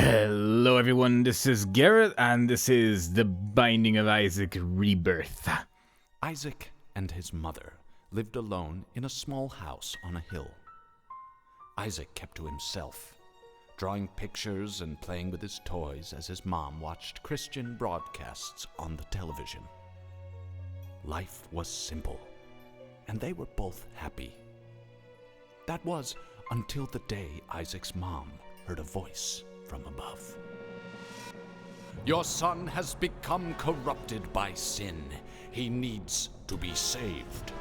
Hello everyone, this is Garrett, and this is The Binding of Isaac Rebirth. Isaac and his mother lived alone in a small house on a hill. Isaac kept to himself, drawing pictures and playing with his toys as his mom watched Christian broadcasts on the television. Life was simple, and they were both happy. That was until the day Isaac's mom heard a voice from above. "Your son has become corrupted by sin. He needs to be saved."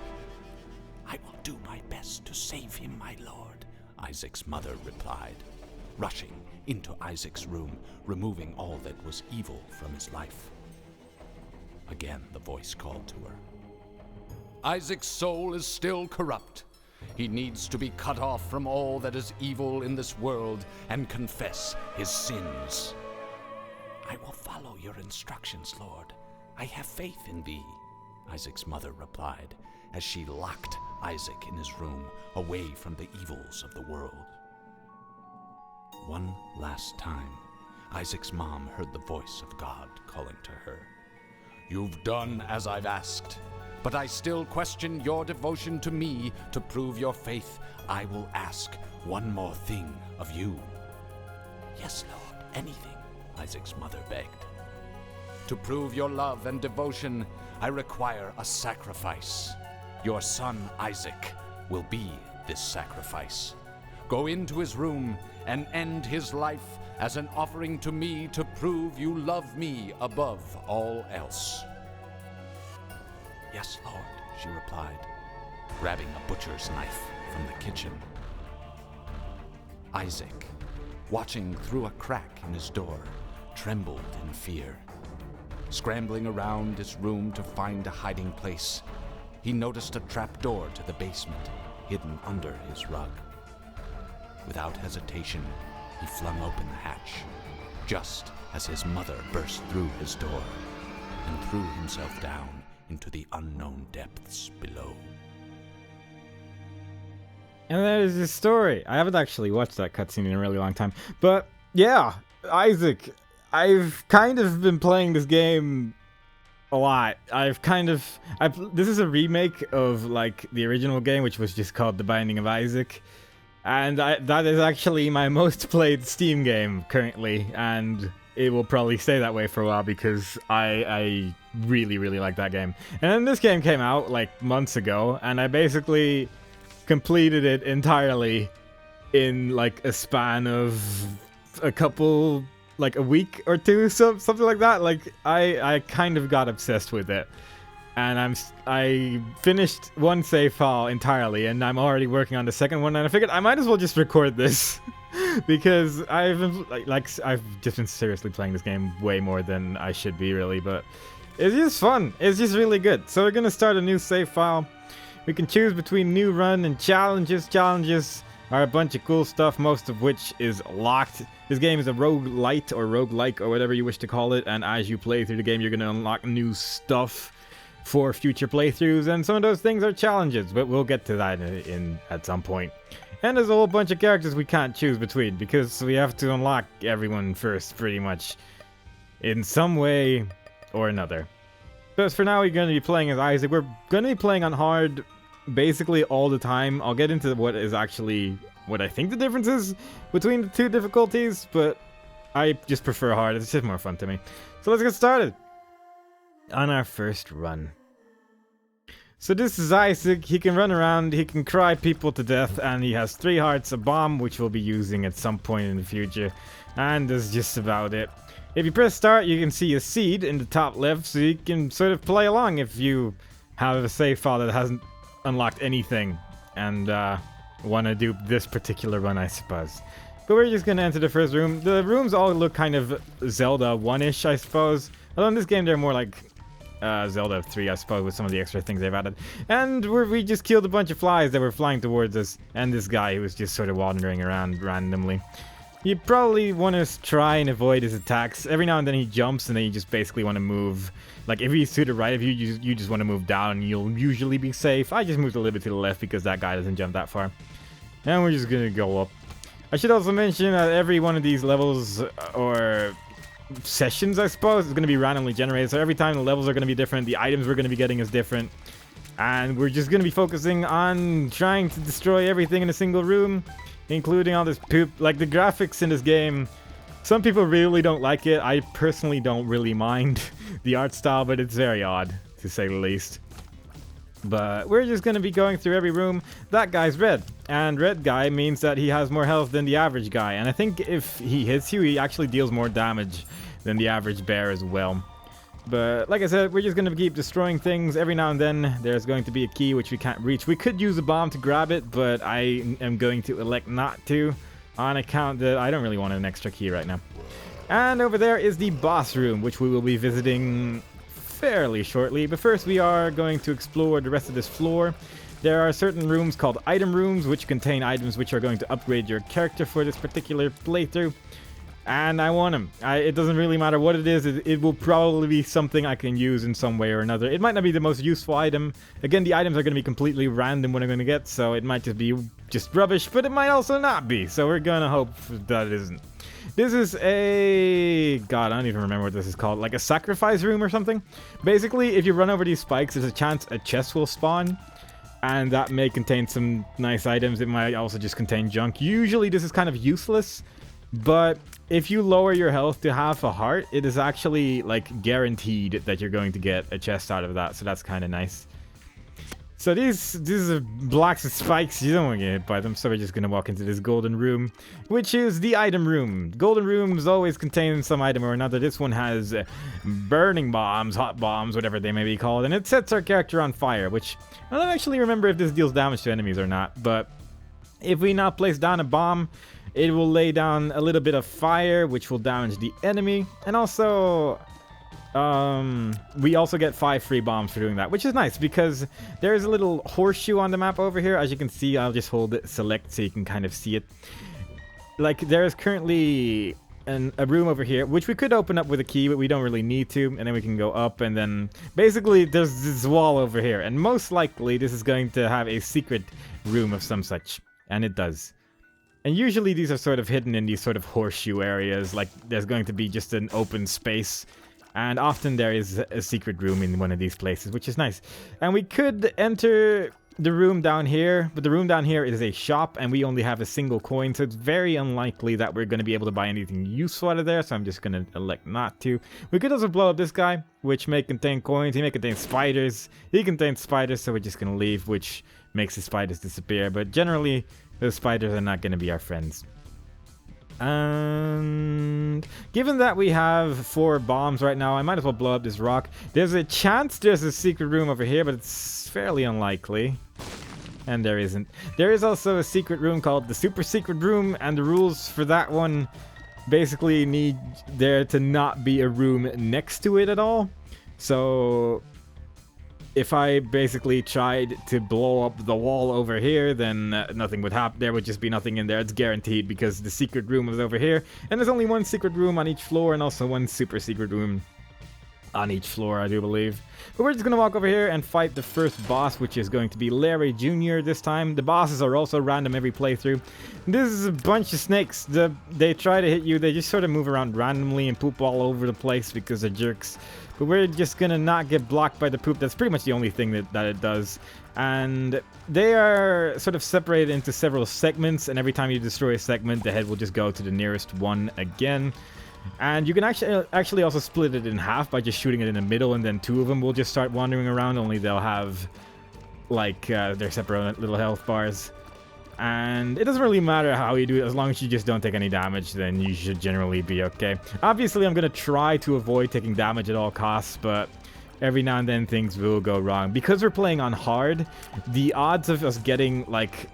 "I will do my best to save him, my lord," Isaac's mother replied, rushing into Isaac's room, removing all that was evil from his life. Again, the voice called to her. "Isaac's soul is still corrupt. He needs to be cut off from all that is evil in this world and confess his sins." "I will follow your instructions, Lord. I have faith in thee," Isaac's mother replied, as she locked Isaac in his room, away from the evils of the world. One last time, Isaac's mom heard the voice of God calling to her. "You've done as I've asked, but I still question your devotion to me. To prove your faith, I will ask one more thing of you." "Yes, Lord, anything," Isaac's mother begged. "To prove your love and devotion, I require a sacrifice. Your son Isaac will be this sacrifice. Go into his room and end his life as an offering to me to prove you love me above all else." "Yes, Lord," she replied, grabbing a butcher's knife from the kitchen. Isaac, watching through a crack in his door, trembled in fear. Scrambling around his room to find a hiding place, he noticed a trapdoor to the basement hidden under his rug. Without hesitation, he flung open the hatch, just as his mother burst through his door and threw himself down into the unknown depths below. And that is the story. I haven't actually watched that cutscene in a really long time. But yeah, Isaac, I've kind of been playing this game a lot. This is a remake of like the original game, which was just called The Binding of Isaac. And that is actually my most played Steam game currently, and it will probably stay that way for a while because I really, really like that game. And then this game came out like months ago, and I basically completed it entirely in like a span of a couple, like a week or two, something like that. Like I kind of got obsessed with it. And I finished one save file entirely, and I'm already working on the second one. And I figured I might as well just record this because I've just been seriously playing this game way more than I should be, really. But it's just fun. It's just really good. So we're gonna start a new save file. We can choose between new run and challenges. Challenges are a bunch of cool stuff, most of which is locked. This game is a roguelite or roguelike or whatever you wish to call it. And as you play through the game, you're gonna unlock new stuff for future playthroughs, and some of those things are challenges, but we'll get to that at some point. And there's a whole bunch of characters we can't choose between because we have to unlock everyone first, pretty much, in some way or another. But for now, we're going to be playing as Isaac. We're going to be playing on hard basically all the time. I'll get into what I think the difference is between the two difficulties, but I just prefer hard. It's just more fun to me. So let's get started on our first run. So this is Isaac. He can run around, he can cry people to death, and he has 3 hearts, a bomb, which we'll be using at some point in the future. And that's just about it. If you press start, you can see a seed in the top left, so you can sort of play along if you have a save file that hasn't unlocked anything and want to do this particular run, I suppose. But we're just going to enter the first room. The rooms all look kind of Zelda 1-ish, I suppose. Although in this game they're more like Zelda 3, I suppose, with some of the extra things they've added. And we just killed a bunch of flies that were flying towards us, and this guy who was just sort of wandering around randomly. You probably want to try and avoid his attacks. Every now and then he jumps, and then you just basically want to move. Like, if he's to the right, if you just want to move down, you'll usually be safe. I just moved a little bit to the left because that guy doesn't jump that far. And we're just going to go up. I should also mention that every one of these levels or sessions, I suppose, is going to be randomly generated. So every time the levels are going to be different, the items we're going to be getting is different. And we're just going to be focusing on trying to destroy everything in a single room, including all this poop. Like, the graphics in this game, some people really don't like it. I personally don't really mind the art style, but it's very odd, to say the least. But we're just going to be going through every room. That guy's red, and red guy means that he has more health than the average guy. And I think if he hits you, he actually deals more damage than the average bear as well. But like I said, we're just going to keep destroying things. Every now and then, there's going to be a key which we can't reach. We could use a bomb to grab it, but I am going to elect not to, on account that I don't really want an extra key right now. And over there is the boss room, which we will be visiting fairly shortly. But first, we are going to explore the rest of this floor. There are certain rooms called item rooms, which contain items which are going to upgrade your character for this particular playthrough. And I want them. It doesn't really matter what it is. It will probably be something I can use in some way or another. It might not be the most useful item. Again, the items are going to be completely random what I'm going to get, so it might just be just rubbish, but it might also not be. So we're going to hope that it isn't. This is a... God, I don't even remember what this is called. Like a sacrifice room or something? Basically, if you run over these spikes, there's a chance a chest will spawn. And that may contain some nice items. It might also just contain junk. Usually this is kind of useless. But if you lower your health to half a heart, it is actually, like, guaranteed that you're going to get a chest out of that. So that's kind of nice. So these are blocks of spikes. You don't want to get hit by them. So we're just going to walk into this golden room, which is the item room. Golden rooms always contain some item or another. This one has burning bombs, hot bombs, whatever they may be called. And it sets our character on fire, which I don't actually remember if this deals damage to enemies or not. But if we now place down a bomb, it will lay down a little bit of fire, which will damage the enemy. And also, we also get 5 free bombs for doing that, which is nice because there's a little horseshoe on the map over here. As you can see, I'll just hold it select so you can kind of see it. Like, there's currently a room over here, which we could open up with a key, but we don't really need to. And then we can go up, and then basically there's this wall over here. And most likely this is going to have a secret room of some such. And it does. And usually these are sort of hidden in these sort of horseshoe areas, like there's going to be just an open space. And often there is a secret room in one of these places, which is nice. And we could enter the room down here, but the room down here is a shop, and we only have a single coin, so it's very unlikely that we're going to be able to buy anything useful out of there, so I'm just going to elect not to. We could also blow up this guy, which may contain coins. He may contain spiders. He contains spiders, so we're just going to leave, which makes the spiders disappear. But generally, those spiders are not going to be our friends. And given that we have 4 bombs right now, I might as well blow up this rock. There's a chance there's a secret room over here, but it's fairly unlikely. And there isn't. There is also a secret room called the super secret room, and the rules for that one basically need there to not be a room next to it at all. So if I basically tried to blow up the wall over here, then nothing would happen. There would just be nothing in there. It's guaranteed because the secret room is over here. And there's only one secret room on each floor and also one super secret room on each floor, I do believe. But we're just going to walk over here and fight the first boss, which is going to be Larry Jr. this time. The bosses are also random every playthrough. This is a bunch of snakes. They try to hit you. They just sort of move around randomly and poop all over the place because they're jerks. But we're just going to not get blocked by the poop. That's pretty much the only thing that it does. And they are sort of separated into several segments. And every time you destroy a segment, the head will just go to the nearest one again. And you can actually also split it in half by just shooting it in the middle. And then 2 of them will just start wandering around. Only they'll have, like, their separate little health bars. And it doesn't really matter how you do it, as long as you just don't take any damage, then you should generally be okay. Obviously, I'm going to try to avoid taking damage at all costs, but every now and then things will go wrong. Because we're playing on hard, the odds of us getting, like,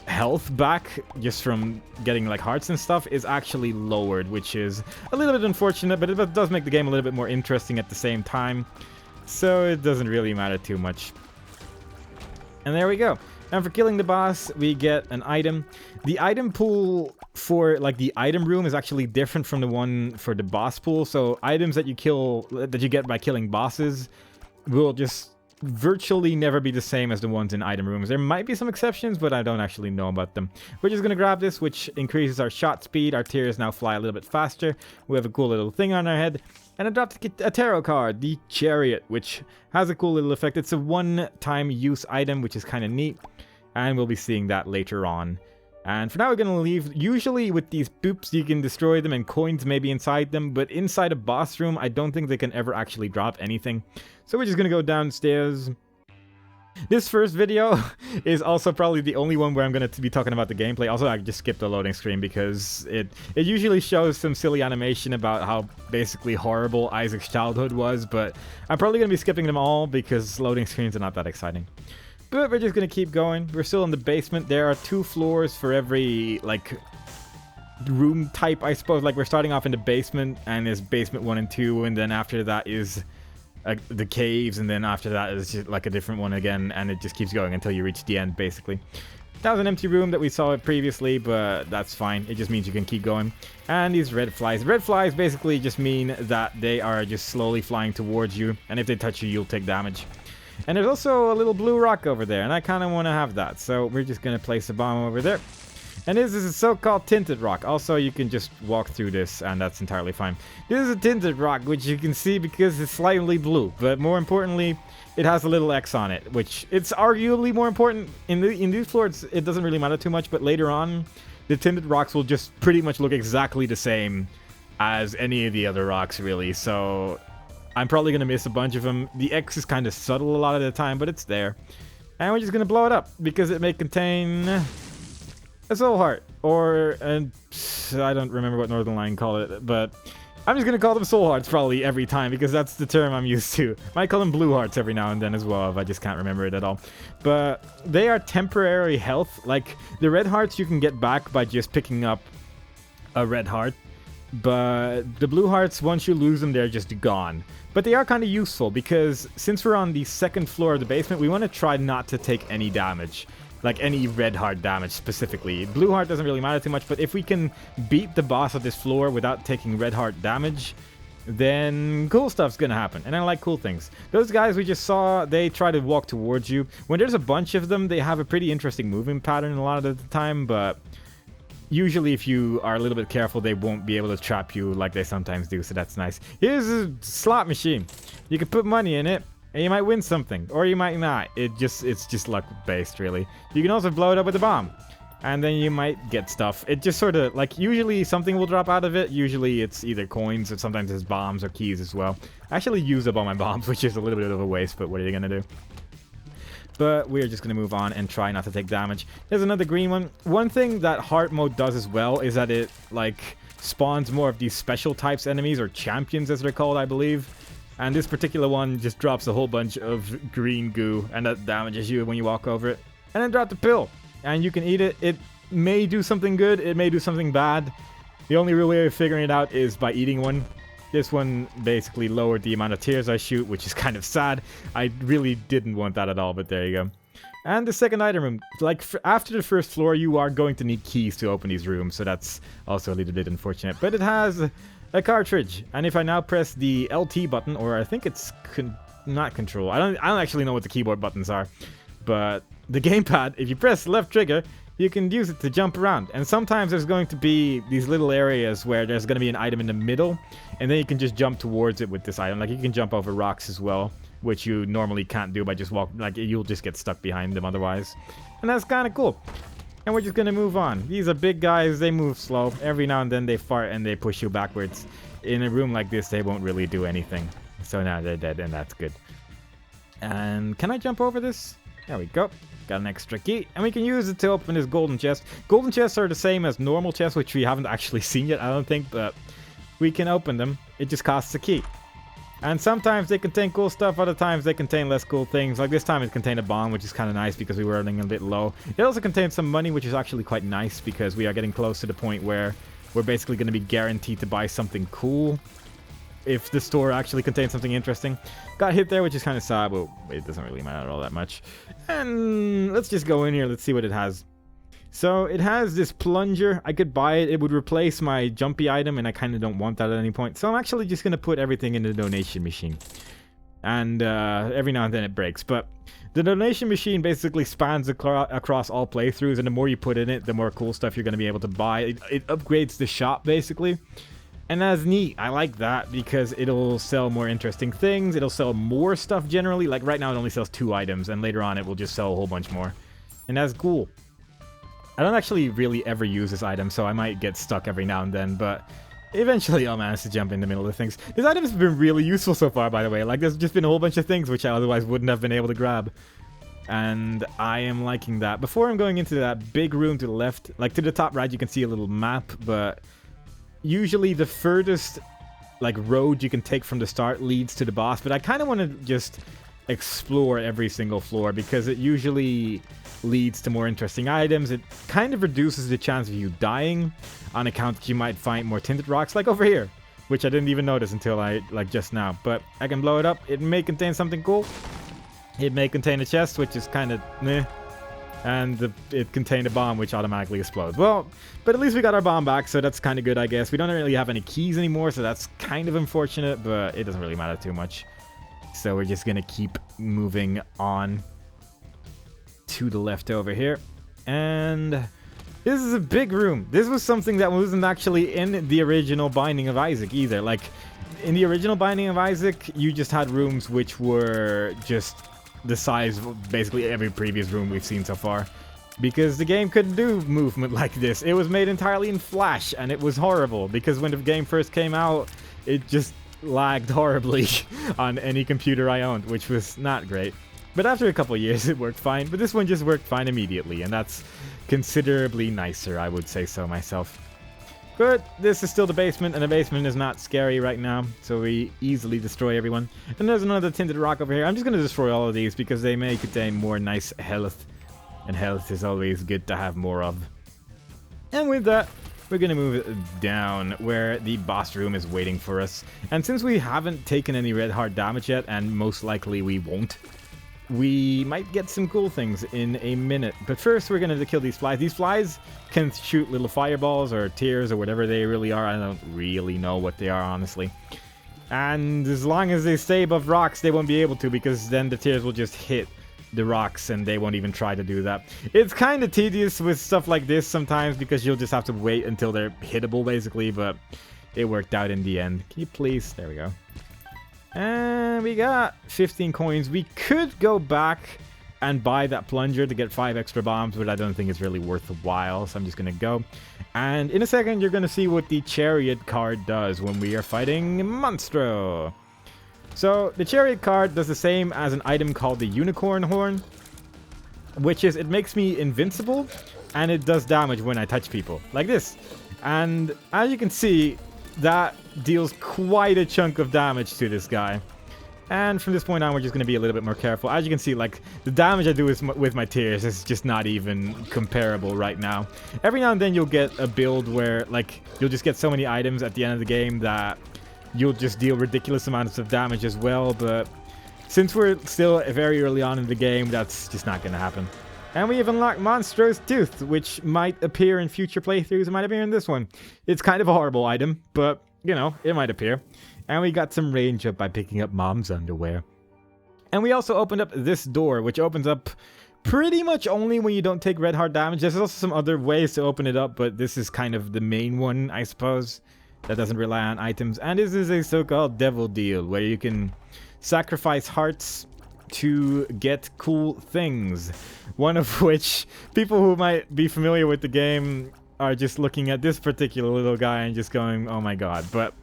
health back just from getting, like, hearts and stuff is actually lowered, which is a little bit unfortunate, but it does make the game a little bit more interesting at the same time. So it doesn't really matter too much. And there we go. And for killing the boss, we get an item. The item pool for, like, the item room is actually different from the one for the boss pool. So items that you get by killing bosses will just virtually never be the same as the ones in item rooms. There might be some exceptions, but I don't actually know about them. We're just going to grab this, which increases our shot speed. Our tears now fly a little bit faster. We have a cool little thing on our head. And I dropped a tarot card, the Chariot, which has a cool little effect. It's a one-time use item, which is kind of neat. And we'll be seeing that later on. And for now, we're going to leave. Usually with these boops, you can destroy them and coins may be inside them. But inside a boss room, I don't think they can ever actually drop anything. So we're just going to go downstairs. This first video is also probably the only one where I'm going to be talking about the gameplay. Also, I just skipped the loading screen because it usually shows some silly animation about how basically horrible Isaac's childhood was. But I'm probably going to be skipping them all because loading screens are not that exciting. But we're just going to keep going. We're still in the basement. There are 2 floors for every, like, room type, I suppose. Like, we're starting off in the basement, and there's basement 1 and 2, and then after that is the caves, and then after that is just, like, a different one again, and it just keeps going until you reach the end, basically. That was an empty room that we saw previously, but that's fine. It just means you can keep going. And these red flies. Red flies basically just mean that they are just slowly flying towards you, and if they touch you, you'll take damage. And there's also a little blue rock over there, and I kind of want to have that. So we're just going to place a bomb over there. And this is a so-called tinted rock. Also, you can just walk through this, and that's entirely fine. This is a tinted rock, which you can see because it's slightly blue. But more importantly, it has a little X on it, which it's arguably more important. In these floors, it doesn't really matter too much, but later on, the tinted rocks will just pretty much look exactly the same as any of the other rocks, really. So I'm probably going to miss a bunch of them. The X is kind of subtle a lot of the time, but it's there. And we're just going to blow it up, because it may contain a soul heart. Or, I don't remember what Northern Lion called it, but I'm just going to call them soul hearts probably every time, because that's the term I'm used to. Might call them blue hearts every now and then as well, if I just can't remember it at all. But they are temporary health. Like, the red hearts you can get back by just picking up a red heart. But the blue hearts, once you lose them, they're just gone. But they are kind of useful because since we're on the 2nd floor of the basement, we want to try not to take any damage. Like any red heart damage specifically. Blue heart doesn't really matter too much, but if we can beat the boss of this floor without taking red heart damage, then cool stuff's gonna happen. And I like cool things. Those guys we just saw, they try to walk towards you. When there's a bunch of them, they have a pretty interesting moving pattern a lot of the time, but usually if you are a little bit careful, they won't be able to trap you like they sometimes do, so that's nice. Here's a slot machine. You can put money in it, and you might win something, or you might not. It's just luck-based, really. You can also blow it up with a bomb, and then you might get stuff. It just sort of, like, usually something will drop out of it. Usually it's either coins, or sometimes it's bombs or keys as well. I actually used up all my bombs, which is a little bit of a waste, but what are you gonna do? But we're just going to move on and try not to take damage. There's another green one. One thing that hard mode does as well is that it, like, spawns more of these special types enemies, or champions as they're called, I believe. And this particular one just drops a whole bunch of green goo, and that damages you when you walk over it. And then drop the pill, and you can eat it. It may do something good, it may do something bad. The only real way of figuring it out is by eating one. This one basically lowered the amount of tears I shoot, which is kind of sad. I really didn't want that at all, but there you go. And the second item room. Like, after the first floor, you are going to need keys to open these rooms, so that's also a little bit unfortunate. But it has a cartridge, and if I now press the LT button, or I think it's not control. I don't actually know what the keyboard buttons are, but the gamepad, if you press left trigger, you can use it to jump around. And sometimes there's going to be these little areas where there's going to be an item in the middle, and then you can just jump towards it with this item. Like, you can jump over rocks as well, which you normally can't do by just walking. Like, you'll just get stuck behind them otherwise. And that's kind of cool. And we're just going to move on. These are big guys. They move slow. Every now and then they fart and they push you backwards. In a room like this, they won't really do anything. So now they're dead, and that's good. And can I jump over this? There we go. Got an extra key, and we can use it to open this golden chest. Golden chests are the same as normal chests, which we haven't actually seen yet, I don't think, but we can open them. It just costs a key. And sometimes they contain cool stuff, other times they contain less cool things. Like this time it contained a bomb, which is kind of nice because we were running a bit low. It also contains some money, which is actually quite nice because we are getting close to the point where we're basically going to be guaranteed to buy something cool if the store actually contains something interesting. Got hit there, which is kind of sad, but it doesn't really matter all that much. And let's just go in here. Let's see what it has. So it has this plunger. I could buy it. It would replace my jumpy item, and I kind of don't want that at any point. So I'm actually just going to put everything in the donation machine. and every now and then it breaks. But the donation machine basically spans across all playthroughs, and the more you put in it, the more cool stuff you're going to be able to buy. It upgrades the shop, basically. And that's neat. I like that because it'll sell more interesting things. It'll sell more stuff generally. Like right now it only sells 2 items, and later on it will just sell a whole bunch more. And that's cool. I don't actually really ever use this item, so I might get stuck every now and then, but eventually I'll manage to jump in the middle of things. This item has been really useful so far, by the way. Like, there's just been a whole bunch of things which I otherwise wouldn't have been able to grab. And I am liking that. Before I'm going into that big room to the left, like to the top right, you can see a little map, but usually the furthest like road you can take from the start leads to the boss, but I kind of want to just explore every single floor because it usually leads to more interesting items. It kind of reduces the chance of you dying on account that you might find more tinted rocks, like over here, which I didn't even notice until just now. But I can blow it up. It may contain something cool. It may contain a chest, which is kind of meh. And it contained a bomb, which automatically explodes. Well, but at least we got our bomb back, so that's kind of good, I guess. We don't really have any keys anymore, so that's kind of unfortunate, but it doesn't really matter too much. So we're just going to keep moving on to the left over here. And this is a big room. This was something that wasn't actually in the original Binding of Isaac either. Like, in the original Binding of Isaac, you just had rooms which were just the size of basically every previous room we've seen so far, because the game couldn't do movement like this. It was made entirely in Flash, and it was horrible because when the game first came out, it just lagged horribly on any computer I owned, which was not great. But after a couple of years, it worked fine. But this one just worked fine immediately, and that's considerably nicer, I would say so myself. But this is still the basement, and the basement is not scary right now, so we easily destroy everyone. And there's another tinted rock over here. I'm just going to destroy all of these because they may contain more nice health, and health is always good to have more of. And with that, we're going to move down where the boss room is waiting for us. And since we haven't taken any red heart damage yet, and most likely we won't, we might get some cool things in a minute. But first, we're going to kill these flies. These flies can shoot little fireballs or tears or whatever they really are. I don't really know what they are, honestly. And as long as they stay above rocks, they won't be able to, because then the tears will just hit the rocks and they won't even try to do that. It's kind of tedious with stuff like this sometimes because you'll just have to wait until they're hittable, basically. But it worked out in the end. Can you please? There we go. And we got 15 coins. We could go back and buy that plunger to get 5 extra bombs, but I don't think it's really worth the while, so I'm just going to go. And in a second, you're going to see what the chariot card does when we are fighting Monstro. So the chariot card does the same as an item called the unicorn horn, which is it makes me invincible, and it does damage when I touch people, like this. And as you can see, that deals quite a chunk of damage to this guy. And from this point on, we're just going to be a little bit more careful. As you can see, like, the damage I do with my tears is just not even comparable right now. Every now and then you'll get a build where, like, you'll just get so many items at the end of the game that you'll just deal ridiculous amounts of damage as well. But since we're still very early on in the game, that's just not going to happen. And we have unlocked Monstro's Tooth, which might appear in future playthroughs. It might appear in this one. It's kind of a horrible item, but, you know, it might appear. And we got some range up by picking up Mom's underwear. And we also opened up this door, which opens up pretty much only when you don't take red heart damage. There's also some other ways to open it up, but this is kind of the main one, I suppose, that doesn't rely on items. And this is a so-called devil deal, where you can sacrifice hearts to get cool things. One of which, people who might be familiar with the game are just looking at this particular little guy and just going, oh my god. But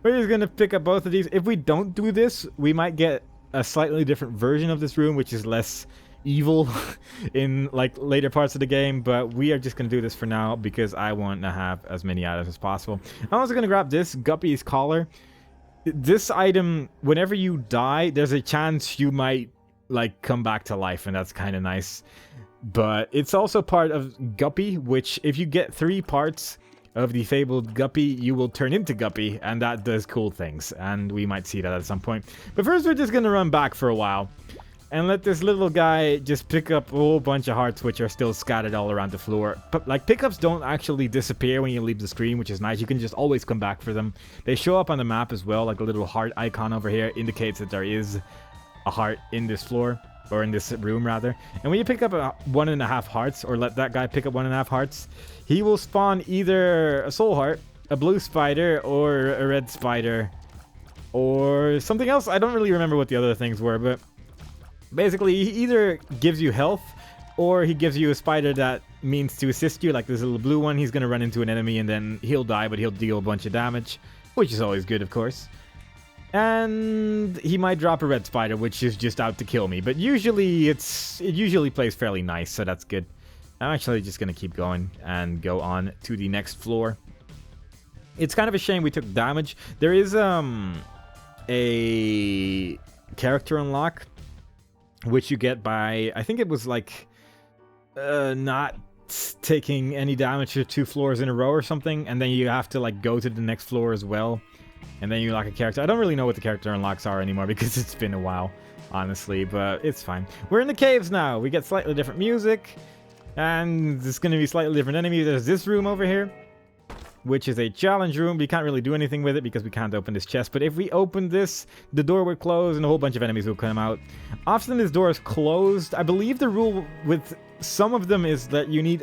we're just going to pick up both of these. If we don't do this, we might get a slightly different version of this room, which is less evil in like later parts of the game. But we are just going to do this for now because I want to have as many items as possible. I'm also going to grab this Guppy's collar. This item, whenever you die, there's a chance you might like come back to life, and that's kind of nice. But it's also part of Guppy, which if you get 3 parts of the fabled Guppy, you will turn into Guppy, and that does cool things, and we might see that at some point. But first, we're just gonna run back for a while. and let this little guy just pick up a whole bunch of hearts which are still scattered all around the floor. But like pickups don't actually disappear when you leave the screen, which is nice. You can just always come back for them. They show up on the map as well, like a little heart icon over here indicates that there is a heart in this floor, or in this room rather. And when you pick up 1.5 hearts, or let that guy pick up 1.5 hearts, he will spawn either a soul heart, a blue spider, or a red spider, or something else. I don't really remember what the other things were, but basically he either gives you health, or he gives you a spider that means to assist you, like this little blue one. He's gonna run into an enemy and then he'll die, but he'll deal a bunch of damage, which is always good, of course. And he might drop a red spider, which is just out to kill me, but usually it usually plays fairly nice, so that's good. I'm actually just gonna keep going and go on to the next floor. It's kind of a shame we took damage. There is a character unlock which you get by, I think it was like not taking any damage for 2 floors in a row or something, and then you have to like go to the next floor as well, and then you unlock a character. I don't really know what the character unlocks are anymore because it's been a while, honestly, but it's fine. We're in the caves now. We get slightly different music, and it's going to be slightly different enemies. There's this room over here, which is a challenge room. We can't really do anything with it because we can't open this chest. But if we open this, the door will close and a whole bunch of enemies will come out. Often this door is closed. I believe the rule with some of them is that you need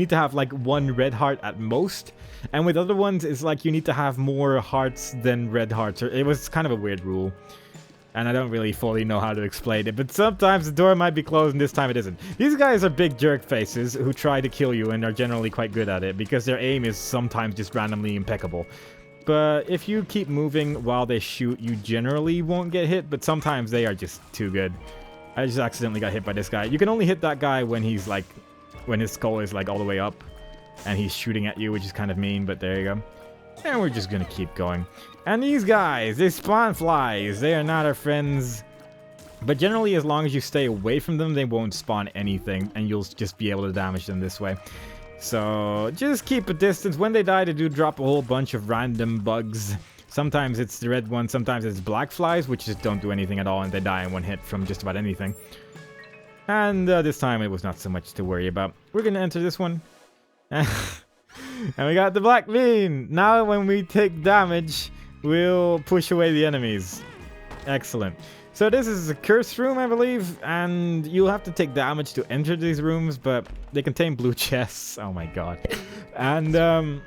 to have like 1 red heart at most. And with other ones, it's like you need to have more hearts than red hearts. It was kind of a weird rule. And I don't really fully know how to explain it, but sometimes the door might be closed and this time it isn't. These guys are big jerk faces who try to kill you and are generally quite good at it because their aim is sometimes just randomly impeccable. But if you keep moving while they shoot, you generally won't get hit, but sometimes they are just too good. I just accidentally got hit by this guy. You can only hit that guy when he's like, when his skull is like all the way up and he's shooting at you, which is kind of mean, but there you go. And we're just gonna keep going. And these guys, they spawn flies. They are not our friends. But generally, as long as you stay away from them, they won't spawn anything. And you'll just be able to damage them this way. So, just keep a distance. When they die, they do drop a whole bunch of random bugs. Sometimes it's the red one, sometimes it's black flies, which just don't do anything at all. And they die in 1 hit from just about anything. And this time, it was not so much to worry about. We're gonna enter this one. And we got the black bean. Now when we take damage, we'll push away the enemies. Excellent. So this is a curse room, I believe, and you'll have to take damage to enter these rooms, but they contain blue chests. Oh my god. And the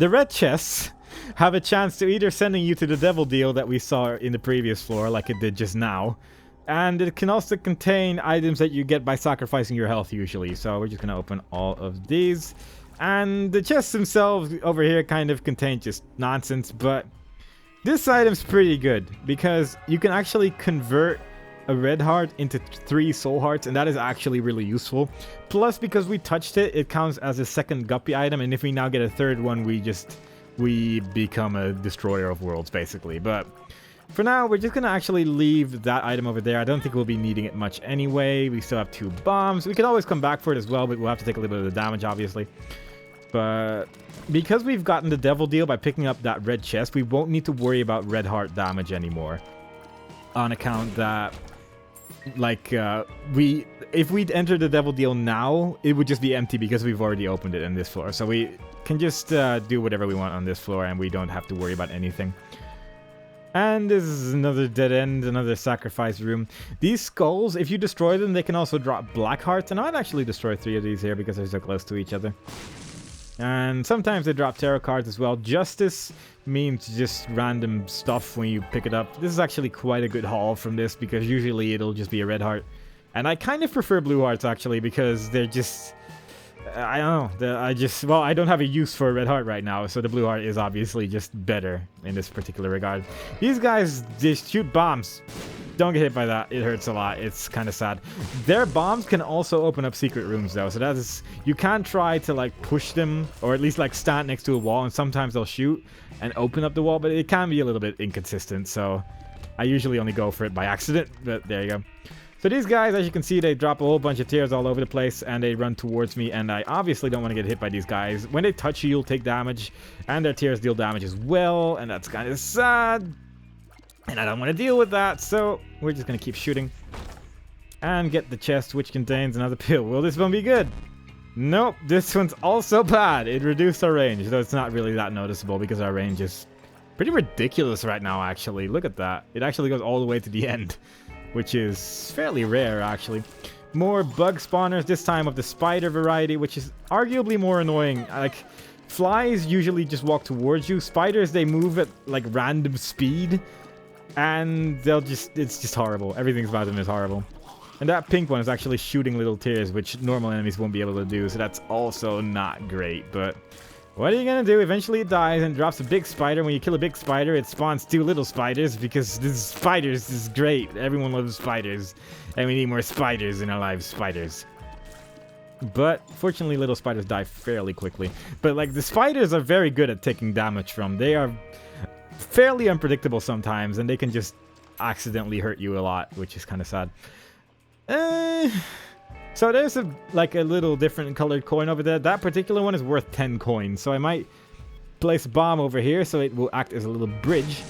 red chests have a chance to either sending you to the devil deal that we saw in the previous floor, like it did just now, and it can also contain items that you get by sacrificing your health usually. So we're just gonna open all of these. And the chests themselves over here kind of contain just nonsense, but this item's pretty good because you can actually convert a red heart into 3 soul hearts, and that is actually really useful. Plus, because we touched it, it counts as a second guppy item, and if we now get a 3rd one, we become a destroyer of worlds, basically. But for now, we're just gonna actually leave that item over there. I don't think we'll be needing it much anyway. We still have 2 bombs. We can always come back for it as well, but we'll have to take a little bit of the damage, obviously. But because we've gotten the devil deal by picking up that red chest, we won't need to worry about red heart damage anymore. On account that, like, if we'd entered the devil deal now, it would just be empty because we've already opened it in this floor. So we can just do whatever we want on this floor and we don't have to worry about anything. And this is another dead end, another sacrifice room. These skulls, if you destroy them, they can also drop black hearts. And I'd actually destroy 3 of these here because they're so close to each other. And sometimes they drop tarot cards as well. Justice means just random stuff when you pick it up. This is actually quite a good haul from this because usually it'll just be a red heart. And I kind of prefer blue hearts actually because they're just... I don't know. Well, I don't have a use for a red heart right now, so the blue heart is obviously just better in this particular regard. These guys just shoot bombs. Don't get hit by that. It hurts a lot. It's kind of sad. Their bombs can also open up secret rooms though, so that is... You can try to like push them, or at least like stand next to a wall, and sometimes they'll shoot and open up the wall, but it can be a little bit inconsistent, so I usually only go for it by accident, but there you go. So these guys, as you can see, they drop a whole bunch of tears all over the place, and they run towards me, and I obviously don't want to get hit by these guys. When they touch you, you'll take damage, and their tears deal damage as well, and that's kind of sad. And I don't want to deal with that, so we're just going to keep shooting. And get the chest, which contains another pill. Will this one be good? Nope, this one's also bad. It reduced our range, though it's not really that noticeable because our range is pretty ridiculous right now, actually. Look at that. It actually goes all the way to the end, which is fairly rare, actually. More bug spawners, this time of the spider variety, which is arguably more annoying. Like, flies usually just walk towards you. Spiders, they move at, like, random speed. And it's just horrible. Everything about them is horrible. And that pink one is actually shooting little tears, which normal enemies won't be able to do, so that's also not great. But what are you gonna do? Eventually it dies and drops a big spider. When you kill a big spider, it spawns 2 little spiders, because spiders is great. Everyone loves spiders, and we need more spiders in our lives. Spiders. But fortunately, little spiders die fairly quickly. But like, the spiders are very good at taking damage from. They are fairly unpredictable sometimes, and they can just accidentally hurt you a lot, which is kind of sad. So there's a little different colored coin over there. That particular one is worth 10 coins, so I might place a bomb over here so it will act as a little bridge,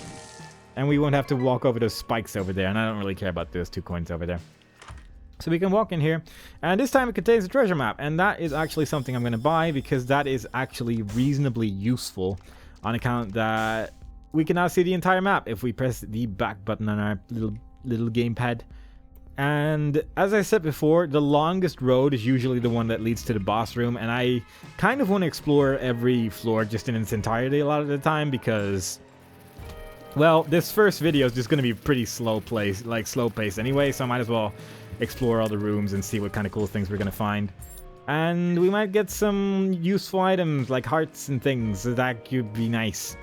and we won't have to walk over those spikes over there, and I don't really care about those 2 coins over there. So we can walk in here, and this time it contains a treasure map, and that is actually something I'm going to buy, because that is actually reasonably useful on account that we can now see the entire map if we press the back button on our little gamepad. And as I said before, the longest road is usually the one that leads to the boss room, and I kind of want to explore every floor just in its entirety a lot of the time, because, well, this first video is just going to be pretty slow paced anyway, so I might as well explore all the rooms and see what kind of cool things we're going to find. And we might get some useful items like hearts and things, so that could be nice.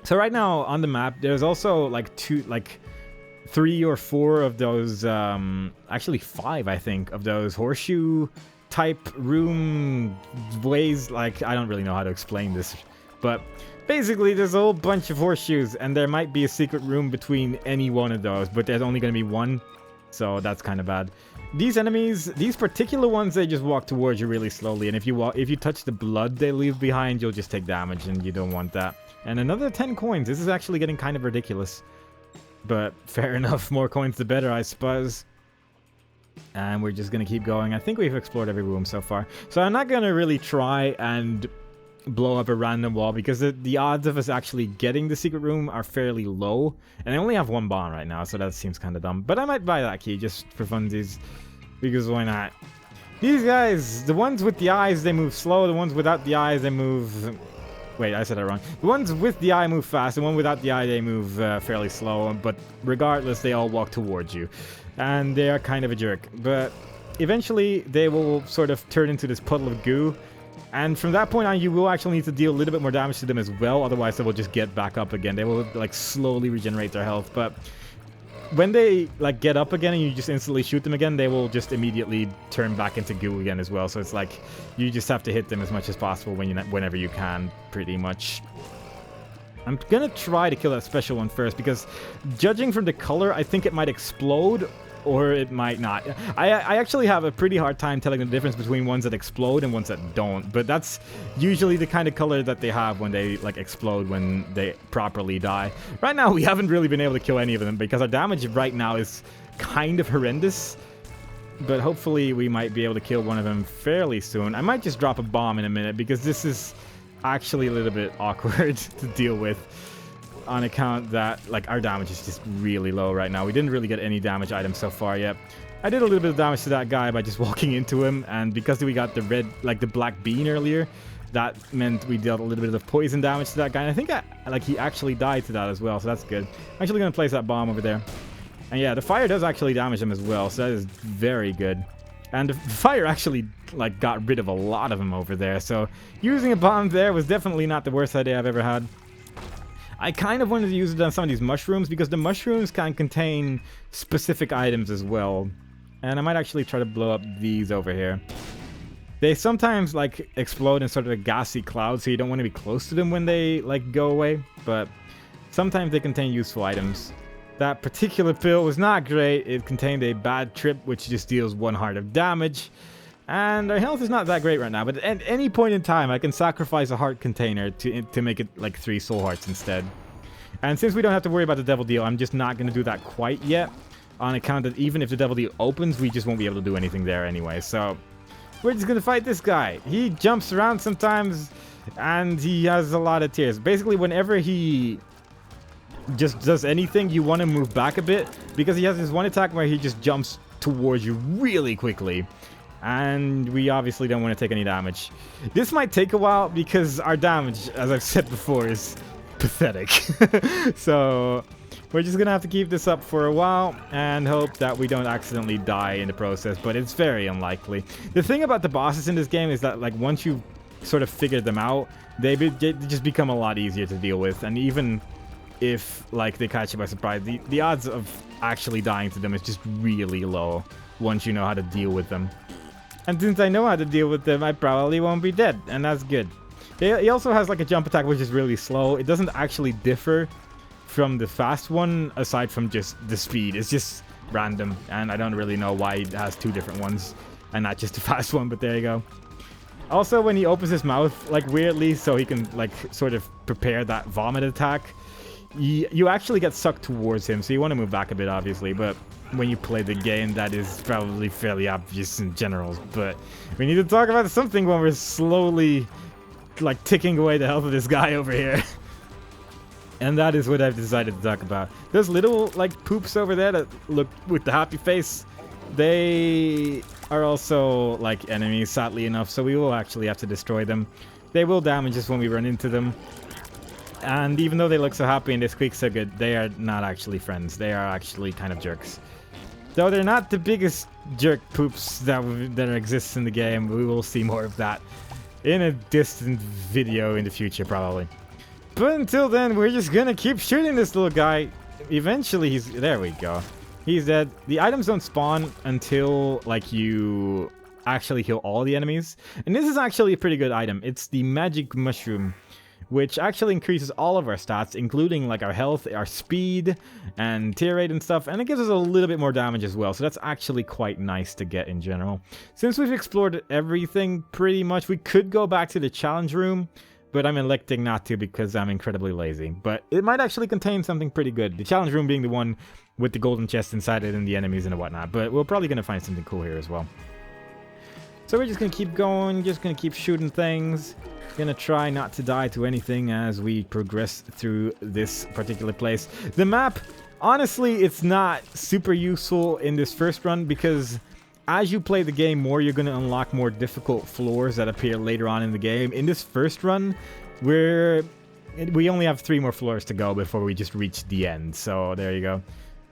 So right now on the map, there's also like 3 or 4 of those, actually 5, I think, of those horseshoe type room ways. Like, I don't really know how to explain this, but basically there's a whole bunch of horseshoes, and there might be a secret room between any one of those, but there's only going to be one, so that's kind of bad. These enemies, these particular ones, they just walk towards you really slowly, and if you touch the blood they leave behind, you'll just take damage, and you don't want that. And another 10 coins. This is actually getting kind of ridiculous. But fair enough, more coins the better, I suppose. And we're just going to keep going. I think we've explored every room so far. So I'm not going to really try and blow up a random wall, because the odds of us actually getting the secret room are fairly low. And I only have 1 bomb right now, so that seems kind of dumb. But I might buy that key just for funsies, because why not? These guys, the ones with the eyes, they move slow. The ones without the eyes, they move... Wait, I said that wrong. The ones with the eye move fast, the one without the eye, they move fairly slow, but regardless, they all walk towards you. And they are kind of a jerk. But eventually, they will sort of turn into this puddle of goo. And from that point on, you will actually need to deal a little bit more damage to them as well, otherwise they will just get back up again. They will, like, slowly regenerate their health, but when they, like, get up again and you just instantly shoot them again, they will just immediately turn back into goo again as well. So it's like, you just have to hit them as much as possible whenever you can, pretty much. I'm gonna try to kill that special one first, because judging from the color, I think it might explode, or it might not. I actually have a pretty hard time telling the difference between ones that explode and ones that don't, but that's usually the kind of color that they have when they, like, explode, when they properly die. Right now, we haven't really been able to kill any of them, because our damage right now is kind of horrendous, but hopefully we might be able to kill one of them fairly soon. I might just drop a bomb in a minute, because this is actually a little bit awkward to deal with, on account that, like, our damage is just really low right now. We didn't really get any damage items so far yet. I did a little bit of damage to that guy by just walking into him, and because we got the red, like, the black bean earlier, that meant we dealt a little bit of poison damage to that guy, and I think he actually died to that as well, so that's good. I'm actually gonna place that bomb over there. And yeah, the fire does actually damage him as well, so that is very good. And the fire actually, like, got rid of a lot of them over there, so using a bomb there was definitely not the worst idea I've ever had. I kind of wanted to use it on some of these mushrooms, because the mushrooms can contain specific items as well. And I might actually try to blow up these over here. They sometimes, like, explode in sort of a gassy cloud, so you don't want to be close to them when they, like, go away. But sometimes they contain useful items. That particular pill was not great. It contained a bad trip, which just deals 1 heart of damage. And our health is not that great right now, but at any point in time, I can sacrifice a heart container to make it like 3 soul hearts instead. And since we don't have to worry about the Devil Deal, I'm just not going to do that quite yet. On account that even if the Devil Deal opens, we just won't be able to do anything there anyway. So we're just going to fight this guy. He jumps around sometimes, and he has a lot of tears. Basically, whenever he just does anything, you want to move back a bit, because he has this one attack where he just jumps towards you really quickly. And we obviously don't want to take any damage. This might take a while because our damage, as I've said before, is pathetic. So we're just gonna have to keep this up for a while and hope that we don't accidentally die in the process, but it's very unlikely. The thing about the bosses in this game is that, like, once you sort of figure them out, they just become a lot easier to deal with. And even if, like, they catch you by surprise, the odds of actually dying to them is just really low once you know how to deal with them. And since I know how to deal with them, I probably won't be dead, and that's good. He also has, like, a jump attack which is really slow. It doesn't actually differ from the fast one, aside from just the speed. It's just random, and I don't really know why it has two different ones and not just the fast one, but there you go. Also, when he opens his mouth, like, weirdly, so he can, like, sort of prepare that vomit attack, you actually get sucked towards him, so you want to move back a bit, obviously, but when you play the game, that is probably fairly obvious in general. But we need to talk about something when we're slowly, like, ticking away the health of this guy over here. And that is what I've decided to talk about. Those little, like, poops over there that look with the happy face, they are also, like, enemies, sadly enough, so we will actually have to destroy them. They will damage us when we run into them. And even though they look so happy and they squeak so good, they are not actually friends. They are actually kind of jerks. Though they're not the biggest jerk poops that exists in the game, we will see more of that in a distant video in the future, probably. But until then, we're just gonna keep shooting this little guy. Eventually, there we go. He's dead. The items don't spawn until, like, you actually kill all the enemies. And this is actually a pretty good item. It's the magic mushroom, which actually increases all of our stats, including, like, our health, our speed, and tear rate and stuff, and it gives us a little bit more damage as well, so that's actually quite nice to get in general. Since we've explored everything pretty much, we could go back to the challenge room, but I'm electing not to because I'm incredibly lazy. But it might actually contain something pretty good, the challenge room being the one with the golden chest inside it and the enemies and whatnot, but we're probably going to find something cool here as well. So we're just going to keep going, just going to keep shooting things. Gonna try not to die to anything as we progress through this particular place. The map, honestly, it's not super useful in this first run because as you play the game more, you're gonna unlock more difficult floors that appear later on in the game. In this first run, we only have 3 more floors to go before we just reach the end, so there you go.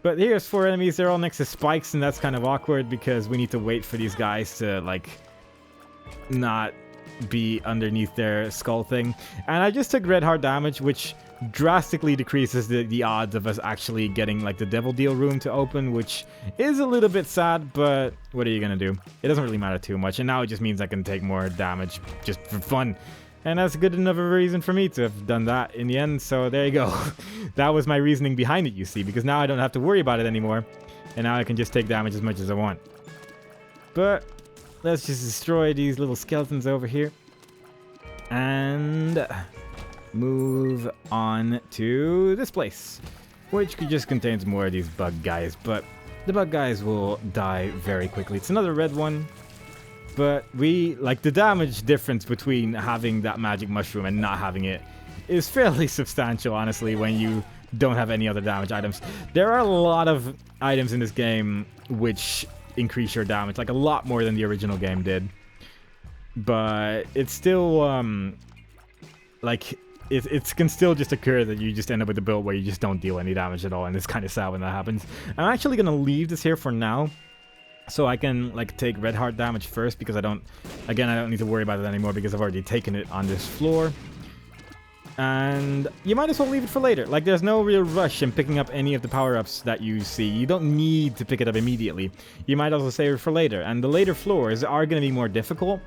But here's 4 enemies. They're all next to spikes, and that's kind of awkward because we need to wait for these guys to, like, not be underneath their skull thing. And I just took red heart damage, which drastically decreases the odds of us actually getting, like, the Devil Deal room to open, which is a little bit sad, but what are you gonna do? It doesn't really matter too much, and now it just means I can take more damage just for fun. And that's good enough of a reason for me to have done that in the end, so there you go. That was my reasoning behind it, you see, because now I don't have to worry about it anymore, and now I can just take damage as much as I want. But let's just destroy these little skeletons over here. And move on to this place, which just contains more of these bug guys. But the bug guys will die very quickly. It's another red one. But the damage difference between having that magic mushroom and not having it is fairly substantial, honestly, when you don't have any other damage items. There are a lot of items in this game which increase your damage, like a lot more than the original game did. But it's still, it can still just occur that you just end up with a build where you just don't deal any damage at all, and it's kind of sad when that happens. I'm actually going to leave this here for now, so I can, like, take red heart damage first, because I don't need to worry about it anymore, because I've already taken it on this floor. And you might as well leave it for later. Like, there's no real rush in picking up any of the power-ups that you see. You don't need to pick it up immediately. You might also save it for later. And the later floors are going to be more difficult,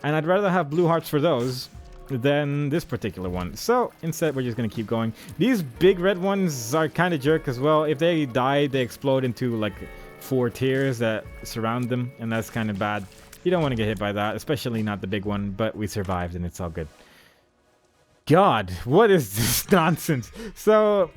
and I'd rather have blue hearts for those than this particular one. So instead, we're just going to keep going. These big red ones are kind of jerk as well. If they die, they explode into, like, 4 tiers that surround them, and that's kind of bad. You don't want to get hit by that, especially not the big one, but we survived, and it's all good. God, what is this nonsense? So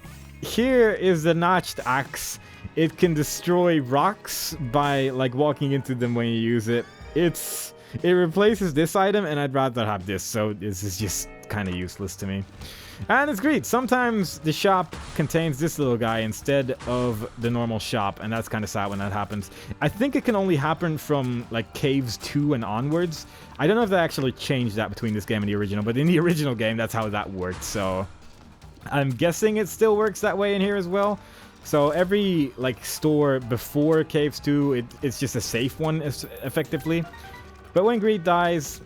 here is the notched axe. It can destroy rocks by like walking into them when you use it. It replaces this item, and I'd rather have this, so this is just kind of useless to me. And it's great. Sometimes the shop contains this little guy instead of the normal shop, and that's kind of sad when that happens. I think it can only happen from like caves 2 and onwards. I don't know if they actually changed that between this game and the original, but in the original game, that's how that worked. So I'm guessing it still works that way in here as well. So every like store before caves 2, it's just a safe one effectively. But when Greed dies,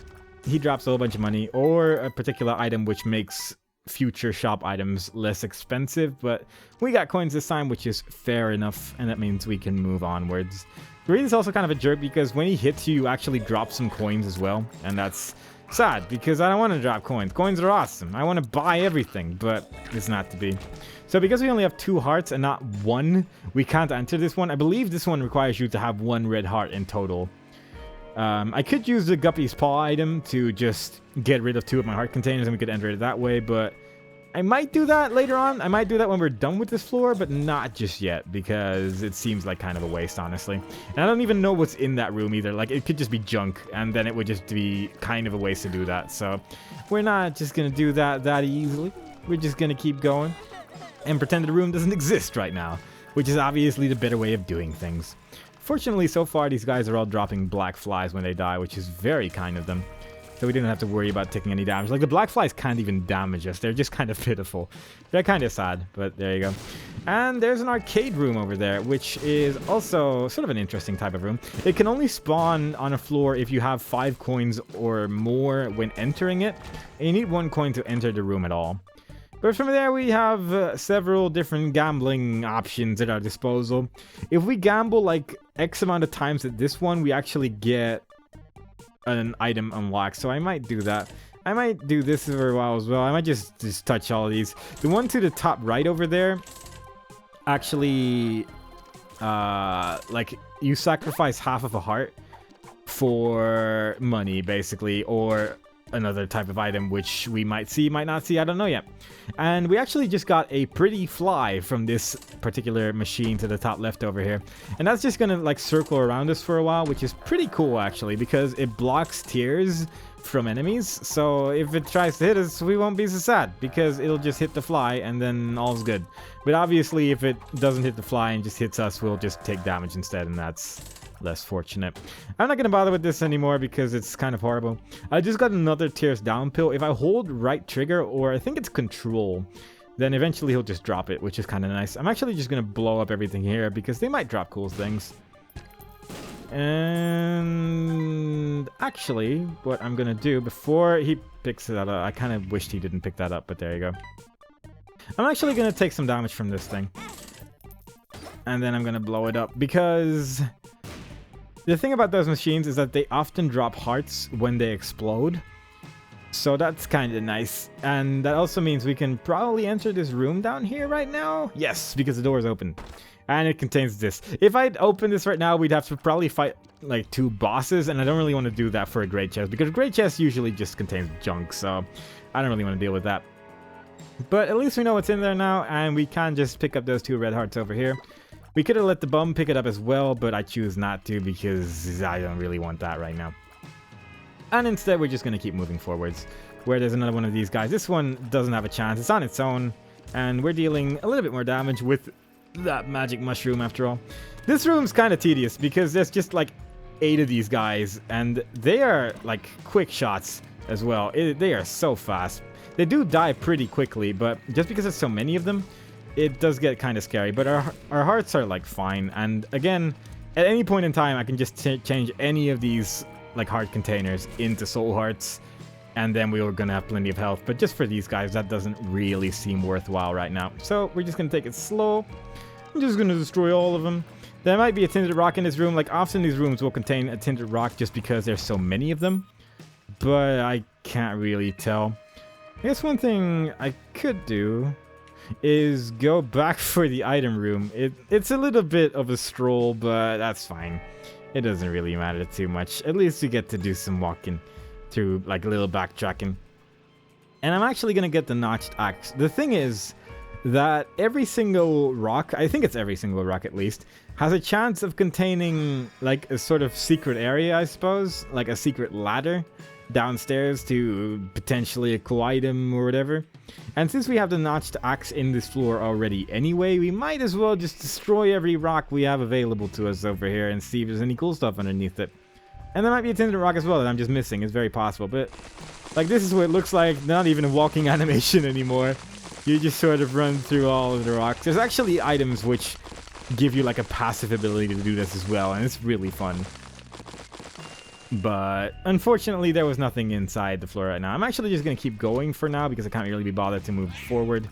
he drops a whole bunch of money or a particular item which makes future shop items less expensive. But we got coins this time, which is fair enough, and that means we can move onwards. Greed is also kind of a jerk because when he hits you, you actually drop some coins as well. And that's sad because I don't want to drop coins. Coins are awesome. I want to buy everything, but it's not to be. So because we only have 2 hearts and not 1, we can't enter this one. I believe this one requires you to have 1 red heart in total. I could use the Guppy's Paw item to just get rid of 2 of my heart containers and we could enter it that way, but I might do that later on. I might do that when we're done with this floor, but not just yet because it seems like kind of a waste, honestly. And I don't even know what's in that room either. Like, it could just be junk, and then it would just be kind of a waste to do that. So we're not just going to do that easily. We're just going to keep going and pretend that the room doesn't exist right now, which is obviously the better way of doing things. Fortunately, so far, these guys are all dropping black flies when they die, which is very kind of them. So we didn't have to worry about taking any damage. Like, the black flies can't even damage us. They're just kind of pitiful. They're kind of sad, but there you go. And there's an arcade room over there, which is also sort of an interesting type of room. It can only spawn on a floor if you have 5 coins or more when entering it. And you need 1 coin to enter the room at all. But from there, we have several different gambling options at our disposal. If we gamble like X amount of times at this one, we actually get an item unlocked. So I might do that. I might do this for a while as well. I might just touch all of these. The one to the top right over there, actually, like you sacrifice half of a heart for money, basically, or another type of item which we might see, might not see, I don't know yet. And we actually just got a pretty fly from this particular machine to the top left over here, and that's just gonna like circle around us for a while, which is pretty cool actually because it blocks tears from enemies. So if it tries to hit us, we won't be so sad because it'll just hit the fly and then all's good. But obviously if it doesn't hit the fly and just hits us, we'll just take damage instead, and that's less fortunate. I'm not gonna bother with this anymore because it's kind of horrible. I just got another tears down pill. If I hold right trigger, or I think it's control, then eventually he'll just drop it, which is kind of nice. I'm actually just gonna blow up everything here because they might drop cool things. And actually, what I'm gonna do before he picks it up, I kind of wished he didn't pick that up, but there you go. I'm actually gonna take some damage from this thing, and then I'm gonna blow it up because the thing about those machines is that they often drop hearts when they explode. So that's kind of nice. And that also means we can probably enter this room down here right now. Yes, because the door is open. And it contains this. If I'd open this right now, we'd have to probably fight like 2 bosses. And I don't really want to do that for a great chest, because great chest usually just contains junk. So I don't really want to deal with that. But at least we know what's in there now. And we can just pick up those 2 red hearts over here. We could have let the bum pick it up as well, but I choose not to because I don't really want that right now. And instead, we're just going to keep moving forwards, where there's another one of these guys. This one doesn't have a chance. It's on its own, and we're dealing a little bit more damage with that magic mushroom after all. This room's kind of tedious because there's just like 8 of these guys, and they are like quick shots as well. They are so fast. They do die pretty quickly, but just because there's so many of them, it does get kind of scary. But our hearts are like fine, and again, at any point in time I can just change any of these like heart containers into soul hearts, and then we were gonna have plenty of health. But just for these guys, that doesn't really seem worthwhile right now, so we're just gonna take it slow. I'm just gonna destroy all of them. There might be a tinted rock in this room. Like, often these rooms will contain a tinted rock just because there's so many of them, but I can't really tell. I guess one thing I could do is go back for the item room. It's a little bit of a stroll, but that's fine. It doesn't really matter too much. At least we get to do some walking through, like a little backtracking. And I'm actually going to get the notched axe. The thing is that every single rock, I think it's every single rock at least, has a chance of containing like a sort of secret area, I suppose, like a secret ladder downstairs to potentially a cool item or whatever. And since we have the notched axe in this floor already anyway, we might as well just destroy every rock we have available to us over here and see if there's any cool stuff underneath it. And there might be a tinted rock as well that I'm just missing. It's very possible, but like this is what it looks like. Not even a walking animation anymore. You just sort of run through all of the rocks. There's actually items which give you like a passive ability to do this as well, and it's really fun. But unfortunately, there was nothing inside the floor right now. I'm actually just going to keep going for now because I can't really be bothered to move forward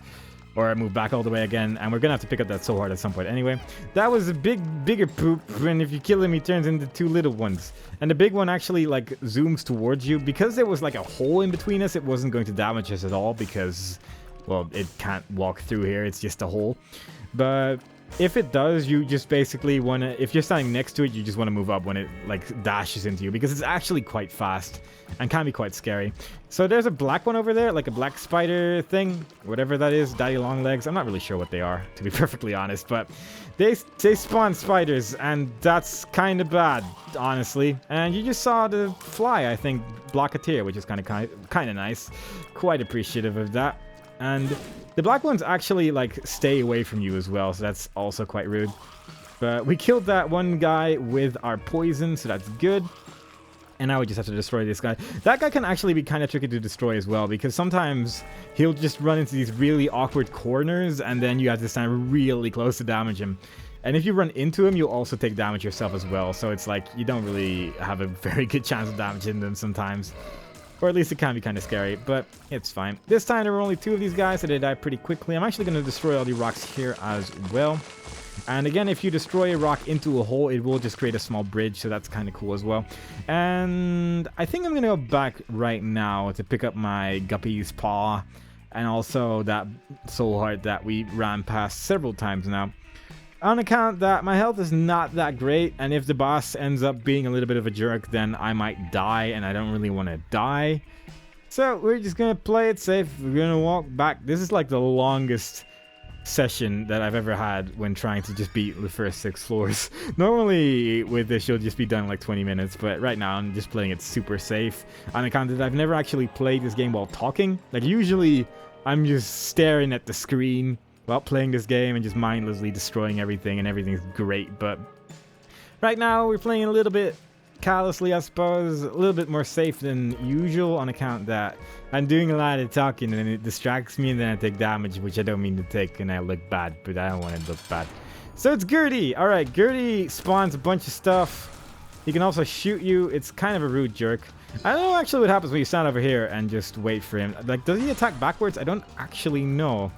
or move back all the way again. And we're going to have to pick up that soul heart at some point anyway. That was a bigger poop, and if you kill him, he turns into two little ones. And the big one actually like zooms towards you. Because there was like a hole in between us, it wasn't going to damage us at all because, well, it can't walk through here. It's just a hole. But if it does, you just basically want to, if you're standing next to it, you just want to move up when it like dashes into you because it's actually quite fast and can be quite scary. So there's a black one over there, like a black spider thing, whatever that is, daddy long legs. I'm not really sure what they are, to be perfectly honest, but they spawn spiders and that's kind of bad, honestly. And you just saw the fly, I think, block a tear, which is kind of nice. Quite appreciative of that. And the black ones actually, like, stay away from you as well, so that's also quite rude. But we killed that one guy with our poison, so that's good. And now we just have to destroy this guy. That guy can actually be kind of tricky to destroy as well, because sometimes he'll just run into these really awkward corners, and then you have to stand really close to damage him. And if you run into him, you'll also take damage yourself as well, so it's like, you don't really have a very good chance of damaging them sometimes. Or at least it can be kind of scary, but it's fine. This time there were only two of these guys, so they died pretty quickly. I'm actually going to destroy all the rocks here as well. And again, if you destroy a rock into a hole, it will just create a small bridge, so that's kind of cool as well. And I think I'm going to go back right now to pick up my Guppy's Paw and also that soul heart that we ran past several times now. On account that my health is not that great, and if the boss ends up being a little bit of a jerk, then I might die, and I don't really want to die. So we're just going to play it safe. We're going to walk back. This is like the longest session that I've ever had when trying to just beat the first 6 floors. Normally with this you'll just be done in like 20 minutes, but right now I'm just playing it super safe. On account that I've never actually played this game while talking. Like usually I'm just staring at the screen while playing this game and just mindlessly destroying everything, and everything's great, but right now we're playing a little bit callously, I suppose, a little bit more safe than usual on account that I'm doing a lot of talking and it distracts me and then I take damage, which I don't mean to take, and I look bad, but I don't want to look bad. So it's Gertie! Alright, Gertie spawns a bunch of stuff. He can also shoot you. It's kind of a rude jerk. I don't know actually what happens when you stand over here and just wait for him. Like, does he attack backwards? I don't actually know.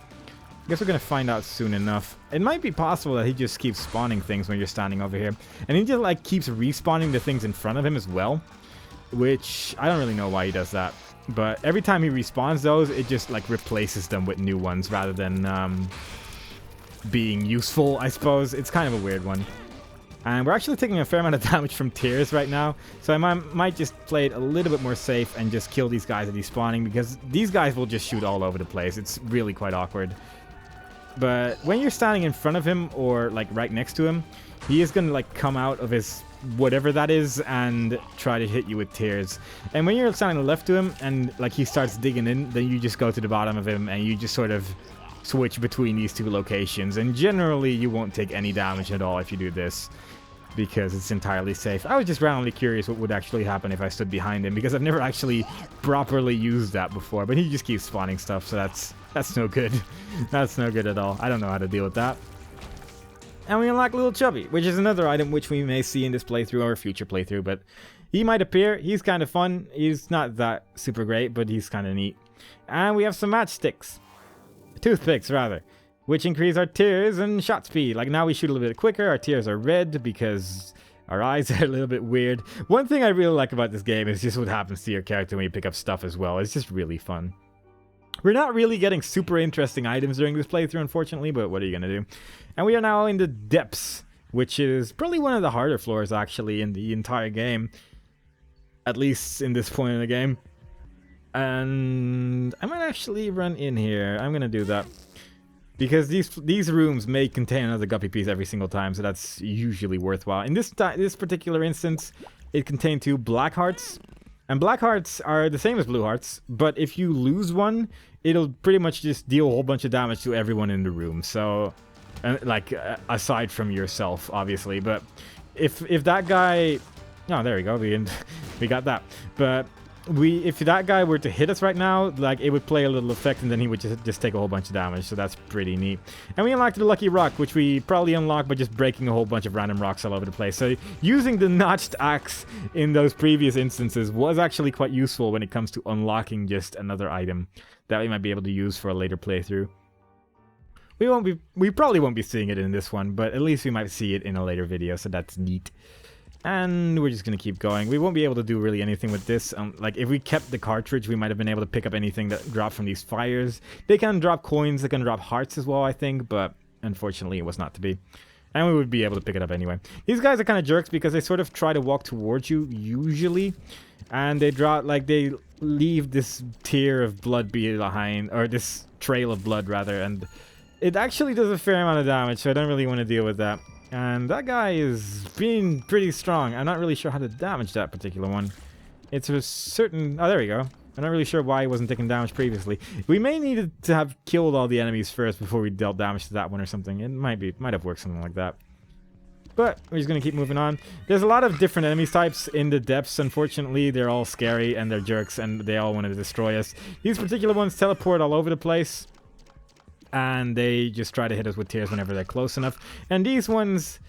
I guess we're going to find out soon enough. It might be possible that he just keeps spawning things when you're standing over here. And he just like keeps respawning the things in front of him as well. Which, I don't really know why he does that. But every time he respawns those, it just like replaces them with new ones rather than being useful, I suppose. It's kind of a weird one. And we're actually taking a fair amount of damage from tears right now. So I might just play it a little bit more safe and just kill these guys that he's spawning. Because these guys will just shoot all over the place. It's really quite awkward. But when you're standing in front of him or like right next to him, he is going to like come out of his whatever that is and try to hit you with tears. And when you're standing left to him and like he starts digging in, then you just go to the bottom of him and you just sort of switch between these two locations. And generally you won't take any damage at all if you do this, because it's entirely safe. I was just randomly curious what would actually happen if I stood behind him, because I've never actually properly used that before. But he just keeps spawning stuff, so that's no good. That's no good at all. I don't know how to deal with that. And we unlock Little Chubby, which is another item which we may see in this playthrough or a future playthrough, but he might appear. He's kind of fun. He's not that super great, but he's kind of neat. And we have some matchsticks. Toothpicks, rather, which increase our tears and shot speed. Like now we shoot a little bit quicker. Our tears are red because our eyes are a little bit weird. One thing I really like about this game is just what happens to your character when you pick up stuff as well. It's just really fun. We're not really getting super interesting items during this playthrough, unfortunately, but what are you going to do? And we are now in the depths, which is probably one of the harder floors, actually, in the entire game. At least in this point in the game. And I might actually run in here. I'm gonna do that. Because these rooms may contain another guppy piece every single time, so that's usually worthwhile. In this particular instance, it contained 2 black hearts. And black hearts are the same as blue hearts, but if you lose one, it'll pretty much just deal a whole bunch of damage to everyone in the room. So, like, aside from yourself, obviously. But if that guy... Oh, there we go. We got that. But if that guy were to hit us right now, like, it would play a little effect, and then he would just take a whole bunch of damage. So that's pretty neat. And we unlocked the Lucky Rock, which we probably unlocked by just breaking a whole bunch of random rocks all over the place. So using the notched axe in those previous instances was actually quite useful when it comes to unlocking just another item that we might be able to use for a later playthrough. We probably won't be seeing it in this one, but at least we might see it in a later video, so that's neat. And we're just going to keep going. We won't be able to do really anything with this. Like, if we kept the cartridge, we might have been able to pick up anything that dropped from these fires. They can drop coins, they can drop hearts as well, I think, but unfortunately it was not to be. And we would be able to pick it up anyway. These guys are kind of jerks because they sort of try to walk towards you, usually. And they drop, like, they leave this tear of blood behind, or this trail of blood, rather. And it actually does a fair amount of damage, so I don't really want to deal with that. And that guy is being pretty strong. I'm not really sure how to damage that particular one. It's a certain... Oh, there we go. I'm not really sure why he wasn't taking damage previously. We may need to have killed all the enemies first before we dealt damage to that one or something. It might have worked something like that. But we're just going to keep moving on. There's a lot of different enemy types in the depths, unfortunately. They're all scary and they're jerks and they all want to destroy us. These particular ones teleport all over the place. And they just try to hit us with tears whenever they're close enough. And these ones,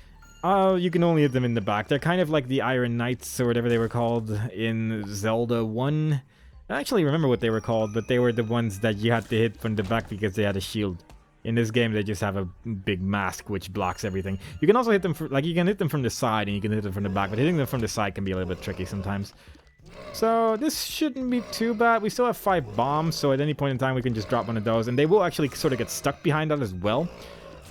you can only hit them in the back. They're kind of like the Iron Knights or whatever they were called in Zelda 1. I actually remember what they were called, but they were the ones that you had to hit from the back because they had a shield. In this game, they just have a big mask which blocks everything. You can also hit them, you can hit them from the side and you can hit them from the back, but hitting them from the side can be a little bit tricky sometimes. So this shouldn't be too bad. We still have 5 bombs, so at any point in time we can just drop one of those. And they will actually sort of get stuck behind that as well.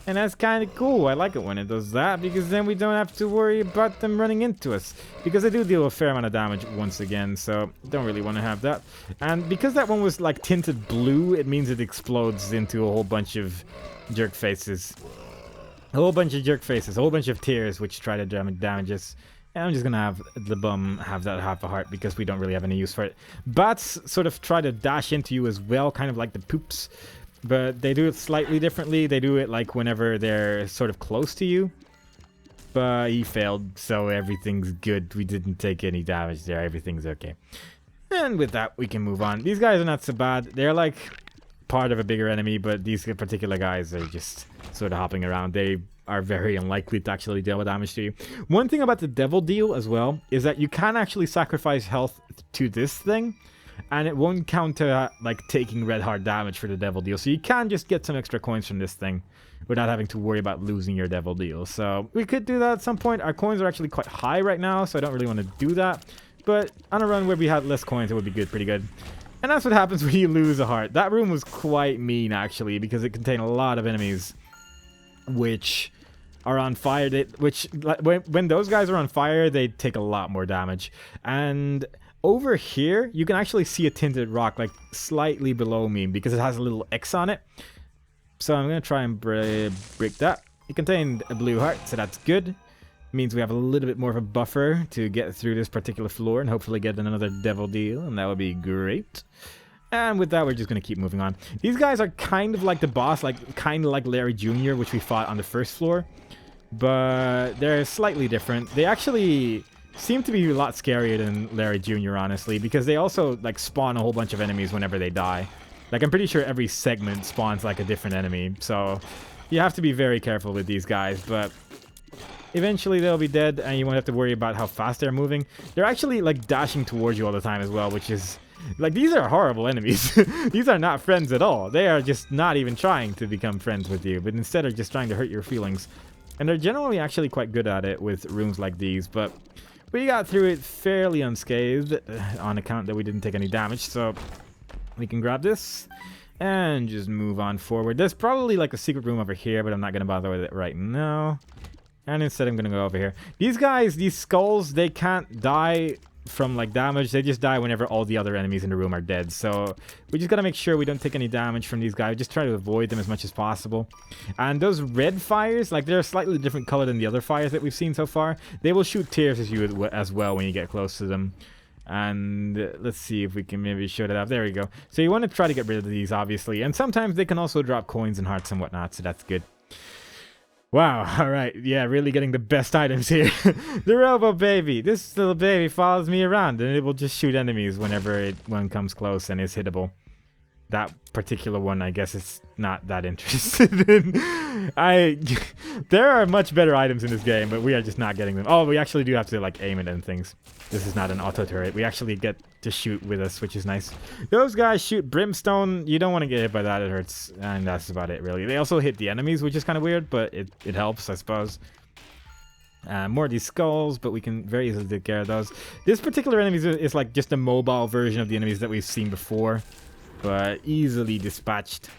And that's kind of cool. I like it when it does that, because then we don't have to worry about them running into us. Because they do deal a fair amount of damage once again, so don't really want to have that. And because that one was like tinted blue, it means it explodes into a whole bunch of jerk faces. A whole bunch of jerk faces, a whole bunch of tears which try to damage us. And I'm just gonna have the bum have that half a heart because we don't really have any use for it. Bats sort of try to dash into you as well, kind of like the poops. But they do it slightly differently. They do it like whenever they're sort of close to you. But he failed, so everything's good. We didn't take any damage there. Everything's okay. And with that, we can move on. These guys are not so bad. They're like part of a bigger enemy, but these particular guys are just sort of hopping around. They are very unlikely to actually deal with damage to you. One thing about the devil deal as well is that you can actually sacrifice health to this thing, and it won't count to like taking red hard damage for the devil deal. So you can just get some extra coins from this thing without having to worry about losing your devil deal. So we could do that at some point. Our coins are actually quite high right now, so I don't really want to do that. But on a run where we had less coins, it would be good, pretty good. And that's what happens when you lose a heart. That room was quite mean, actually, because it contained a lot of enemies which are on fire. When those guys are on fire, they take a lot more damage. And over here, you can actually see a tinted rock, like slightly below me, because it has a little X on it. So I'm going to try and break that. It contained a blue heart, so that's good. Means we have a little bit more of a buffer to get through this particular floor and hopefully get another devil deal, and that would be great. And with that, we're just going to keep moving on. These guys are kind of like the boss, like kind of like Larry Jr., which we fought on the first floor. But they're slightly different. They actually seem to be a lot scarier than Larry Jr., honestly, because they also like spawn a whole bunch of enemies whenever they die. Like, I'm pretty sure every segment spawns like a different enemy, so you have to be very careful with these guys, but eventually they'll be dead and you won't have to worry about how fast they're moving. They're actually like dashing towards you all the time as well, which is like, these are horrible enemies. These are not friends at all. They are just not even trying to become friends with you, but instead are just trying to hurt your feelings. And they're generally actually quite good at it with rooms like these, but we got through it fairly unscathed on account that we didn't take any damage, so we can grab this and just move on forward. There's probably like a secret room over here, but I'm not going to bother with it right now. And instead I'm going to go over here. These guys, these skulls, they can't die from like damage. They just die whenever all the other enemies in the room are dead. So we just gotta make sure we don't take any damage from these guys. Just try to avoid them as much as possible. And those red fires, like they're a slightly different color than the other fires that we've seen so far. They will shoot tears at you as well when you get close to them. And let's see if we can maybe show that up. There we go. So you want to try to get rid of these, obviously. And sometimes they can also drop coins and hearts and whatnot, so that's good. Wow, alright, yeah, really getting the best items here. The Robo Baby. This little baby follows me around, and it will just shoot enemies whenever one comes close and is hittable. That particular one, I guess, is not that interested in. There are much better items in this game, but we are just not getting them. Oh, we actually do have to, like, aim it and things. This is not an auto turret. We actually get to shoot with us, which is nice. Those guys shoot brimstone. You don't want to get hit by that. It hurts. And that's about it, really. They also hit the enemies, which is kind of weird, but it helps, I suppose. More of these skulls, but we can very easily take care of those. This particular enemy is like just a mobile version of the enemies that we've seen before, but easily dispatched.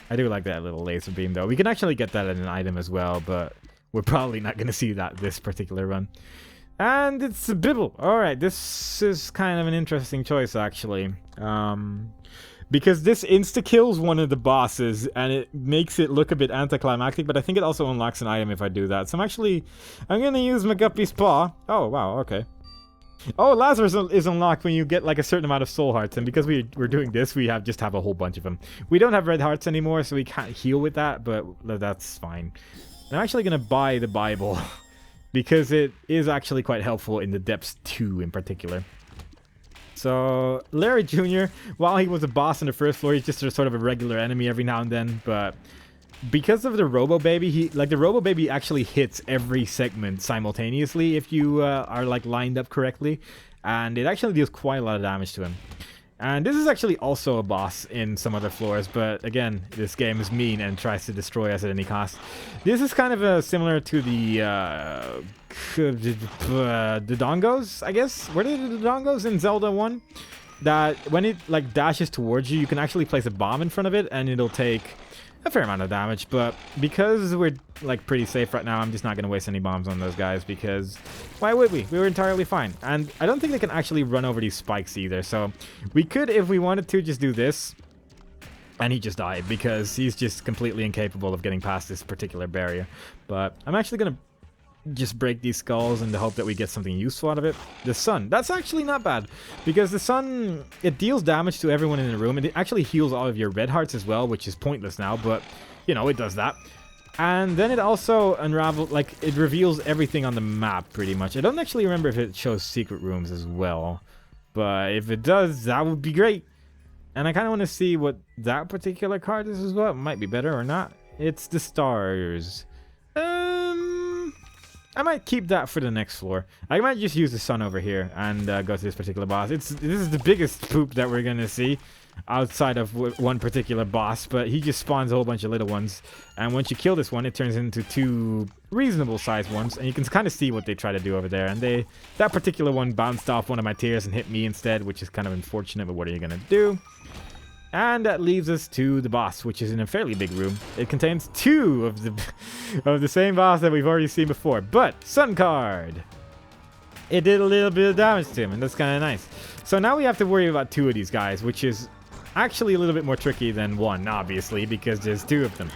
I do like that little laser beam, though. We can actually get that in an item as well, but we're probably not going to see that this particular run. And it's a Bibble. Alright, this is kind of an interesting choice, actually. Because this insta-kills one of the bosses, and it makes it look a bit anticlimactic, but I think it also unlocks an item if I do that. So I'm going to use McGuppy's Paw. Oh, wow, okay. Oh, Lazarus is unlocked when you get like a certain amount of soul hearts, and because we're doing this, we just have a whole bunch of them. We don't have red hearts anymore, so we can't heal with that, but that's fine. I'm actually going to buy the Bible, because it is actually quite helpful in the Depths 2 in particular. So, Larry Jr., while he was a boss on the first floor, he's just sort of a regular enemy every now and then, but because of the Robo Baby, the Robo Baby actually hits every segment simultaneously if you are like lined up correctly, and it actually deals quite a lot of damage to him. And this is actually also a boss in some other floors, but again, this game is mean and tries to destroy us at any cost. This is kind of similar to the Dodongos, I guess? Were they the Dodongos in Zelda 1? That when it like dashes towards you, you can actually place a bomb in front of it, and it'll take a fair amount of damage, but because we're like pretty safe right now, I'm just not going to waste any bombs on those guys, because why would we? We were entirely fine. And I don't think they can actually run over these spikes either, so we could, if we wanted to, just do this, and he just died because he's just completely incapable of getting past this particular barrier. But I'm actually going to just break these skulls in the hope that we get something useful out of it. The sun. That's actually not bad, because the sun, it deals damage to everyone in the room, and it actually heals all of your red hearts as well, which is pointless now, but, you know, it does that. And then it also it reveals everything on the map, pretty much. I don't actually remember if it shows secret rooms as well, but if it does, that would be great. And I kind of want to see what that particular card is as well. It might be better or not. It's the stars. I might keep that for the next floor. I might just use the sun over here and go to this particular boss. This is the biggest poop that we're going to see outside of one particular boss, but he just spawns a whole bunch of little ones. And once you kill this one, it turns into two reasonable sized ones, and you can kind of see what they try to do over there. And that particular one bounced off one of my tears and hit me instead, which is kind of unfortunate, but what are you going to do? And that leaves us to the boss, which is in a fairly big room. It contains two of the same boss that we've already seen before. But, Sun card! It did a little bit of damage to him, and that's kind of nice. So now we have to worry about two of these guys, which is actually a little bit more tricky than one, obviously, because there's two of them.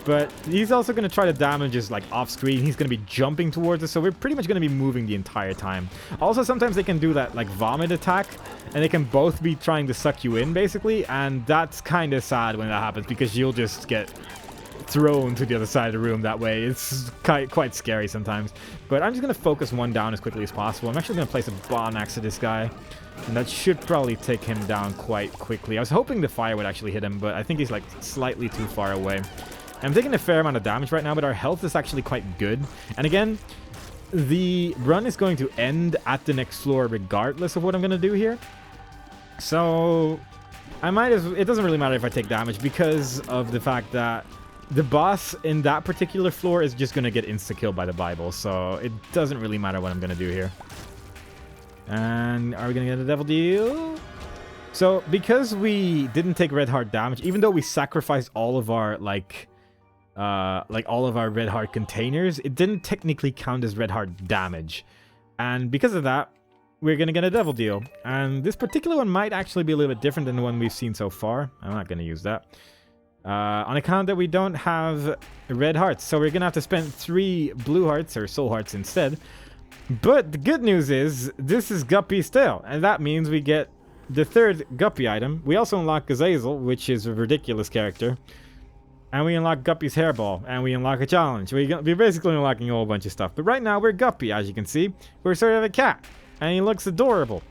But he's also going to try to damage us like off screen. He's going to be jumping towards us, so we're pretty much going to be moving the entire time. Also, sometimes they can do that like vomit attack, and they can both be trying to suck you in, basically, and that's kind of sad when that happens, because you'll just get thrown to the other side of the room that way. It's quite scary sometimes. But I'm just going to focus one down as quickly as possible. I'm actually going to place a bomb next to this guy, and that should probably take him down quite quickly. I was hoping the fire would actually hit him, but I think he's like slightly too far away. I'm taking a fair amount of damage right now, but our health is actually quite good. And again, the run is going to end at the next floor regardless of what I'm going to do here. So it doesn't really matter if I take damage, because of the fact that the boss in that particular floor is just going to get insta-killed by the Bible. So it doesn't really matter what I'm going to do here. And are we going to get a devil deal? So because we didn't take red heart damage, even though we sacrificed all of our all of our red heart containers, it didn't technically count as red heart damage. And because of that, we're going to get a devil deal. And this particular one might actually be a little bit different than the one we've seen so far. I'm not going to use that. On account that we don't have red hearts. So we're going to have to spend 3 blue hearts or soul hearts instead. But the good news is, this is Guppy's tail. And that means we get the 3rd Guppy item. We also unlock Azazel, which is a ridiculous character. And we unlock Guppy's hairball. And we unlock a challenge. We're basically unlocking a whole bunch of stuff. But right now, we're Guppy, as you can see. We're sort of a cat. And he looks adorable.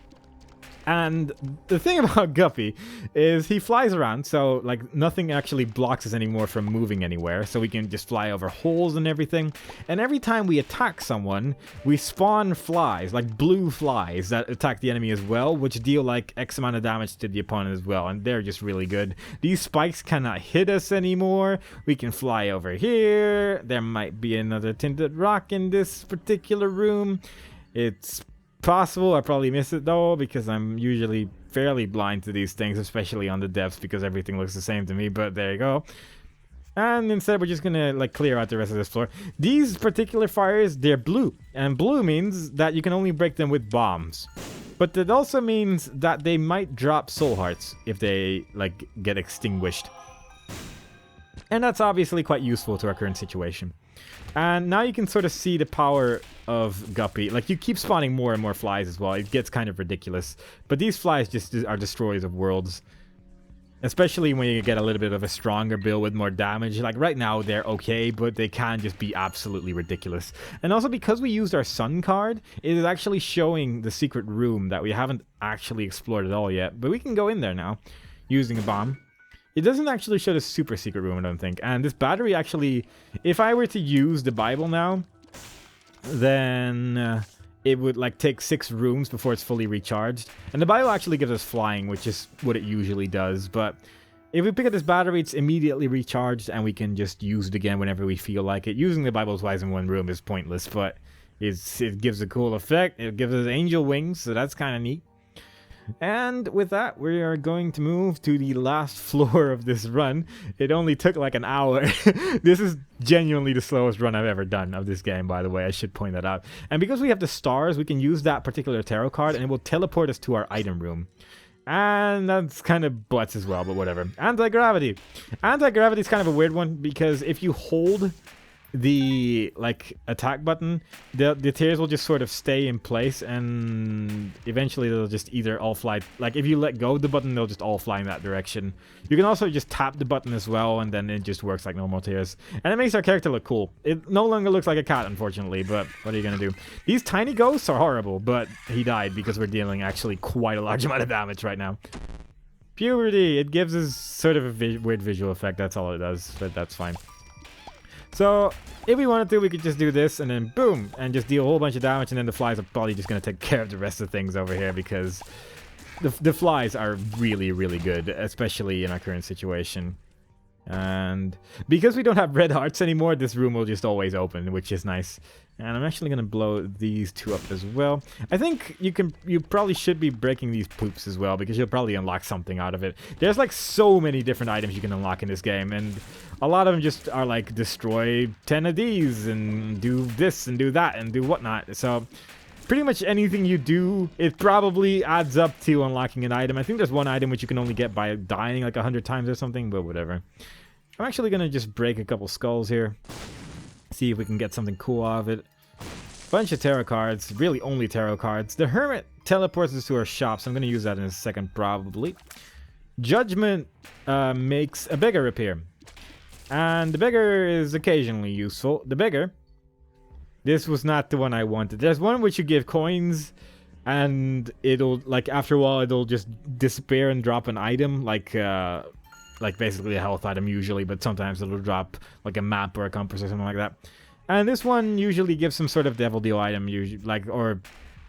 And the thing about Guppy is he flies around, so like nothing actually blocks us anymore from moving anywhere, so we can just fly over holes and everything. And every time we attack someone, we spawn flies, like blue flies that attack the enemy as well, which deal like X amount of damage to the opponent as well, and they're just really good. These spikes cannot hit us anymore. We can fly over here. There might be another tinted rock in this particular room. It's possible. I probably miss it though, because I'm usually fairly blind to these things, especially on the depths, because everything looks the same to me. But there you go. And instead we're just gonna like clear out the rest of this floor. These particular fires, they're blue, and blue means that you can only break them with bombs. But that also means that they might drop soul hearts if they like get extinguished. And that's obviously quite useful to our current situation. And now you can sort of see the power of Guppy. Like, you keep spawning more and more flies as well. It gets kind of ridiculous. But these flies just are destroyers of worlds. Especially when you get a little bit of a stronger build with more damage. Like, right now, they're okay, but they can just be absolutely ridiculous. And also, because we used our sun card, it is actually showing the secret room that we haven't actually explored at all yet. But we can go in there now, using a bomb. It doesn't actually show the super secret room, I don't think. And this battery actually, if I were to use the Bible now, then it would like take 6 rooms before it's fully recharged. And the Bible actually gives us flying, which is what it usually does. But if we pick up this battery, it's immediately recharged and we can just use it again whenever we feel like it. Using the Bible twice in one room is pointless, but it gives a cool effect. It gives us angel wings, so that's kind of neat. And with that, we are going to move to the last floor of this run. It only took like an hour. This is genuinely the slowest run I've ever done of this game, by the way. I should point that out. And because we have the stars, we can use that particular tarot card and it will teleport us to our item room. And that's kind of butts as well, but whatever. Anti-gravity. Anti-gravity is kind of a weird one because if you hold the like attack button, the tears will just sort of stay in place and eventually they'll just either all fly, like if you let go of the button they'll just all fly in that direction. You can also just tap the button as well and then it just works like normal tears, and it makes our character look cool. It no longer looks like a cat, unfortunately, but what are you gonna do? These tiny ghosts are horrible, but he died because we're dealing actually quite a large amount of damage right now. Puberty, it gives us sort of a weird visual effect, that's all it does, but that's fine. So, if we wanted to, we could just do this, and then boom, and just deal a whole bunch of damage, and then the flies are probably just going to take care of the rest of things over here, because the flies are really, really good, especially in our current situation. And because we don't have red hearts anymore, this room will just always open, which is nice. And I'm actually going to blow these 2 up as well. I think you probably should be breaking these poops as well, because you'll probably unlock something out of it. There's like so many different items you can unlock in this game, and a lot of them just are like destroy 10 of these and do this and do that and do whatnot. So pretty much anything you do, it probably adds up to unlocking an item. I think there's one item which you can only get by dying like 100 times or something, but whatever. I'm actually going to just break a couple skulls here. See if we can get something cool out of it. Bunch of tarot cards, really only tarot cards. The Hermit teleports us to our shop, so I'm going to use that in a second probably. Judgment makes a beggar appear. And the beggar is occasionally useful. The beggar, this was not the one I wanted. There's one which you give coins and it'll, like after a while, it'll just disappear and drop an item, like basically a health item usually, but sometimes it'll drop like a map or a compass or something like that. And this one usually gives some sort of devil deal item, usually, like, or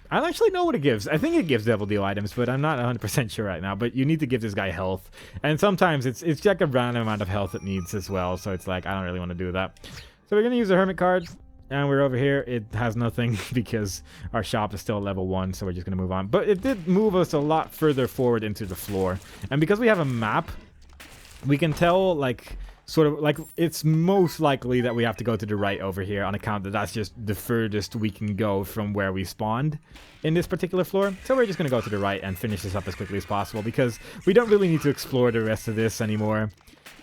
I don't actually know what it gives. I think it gives devil deal items, but I'm not 100% sure right now. But you need to give this guy health, and sometimes it's like a random amount of health it needs as well. So it's like I don't really want to do that. So we're gonna use the Hermit card, and we're over here. It has nothing because our shop is still level 1, so we're just gonna move on. But it did move us a lot further forward into the floor, and because we have a map, we can tell, like, sort of, like, it's most likely that we have to go to the right over here on account that that's just the furthest we can go from where we spawned in this particular floor. So we're just going to go to the right and finish this up as quickly as possible because we don't really need to explore the rest of this anymore.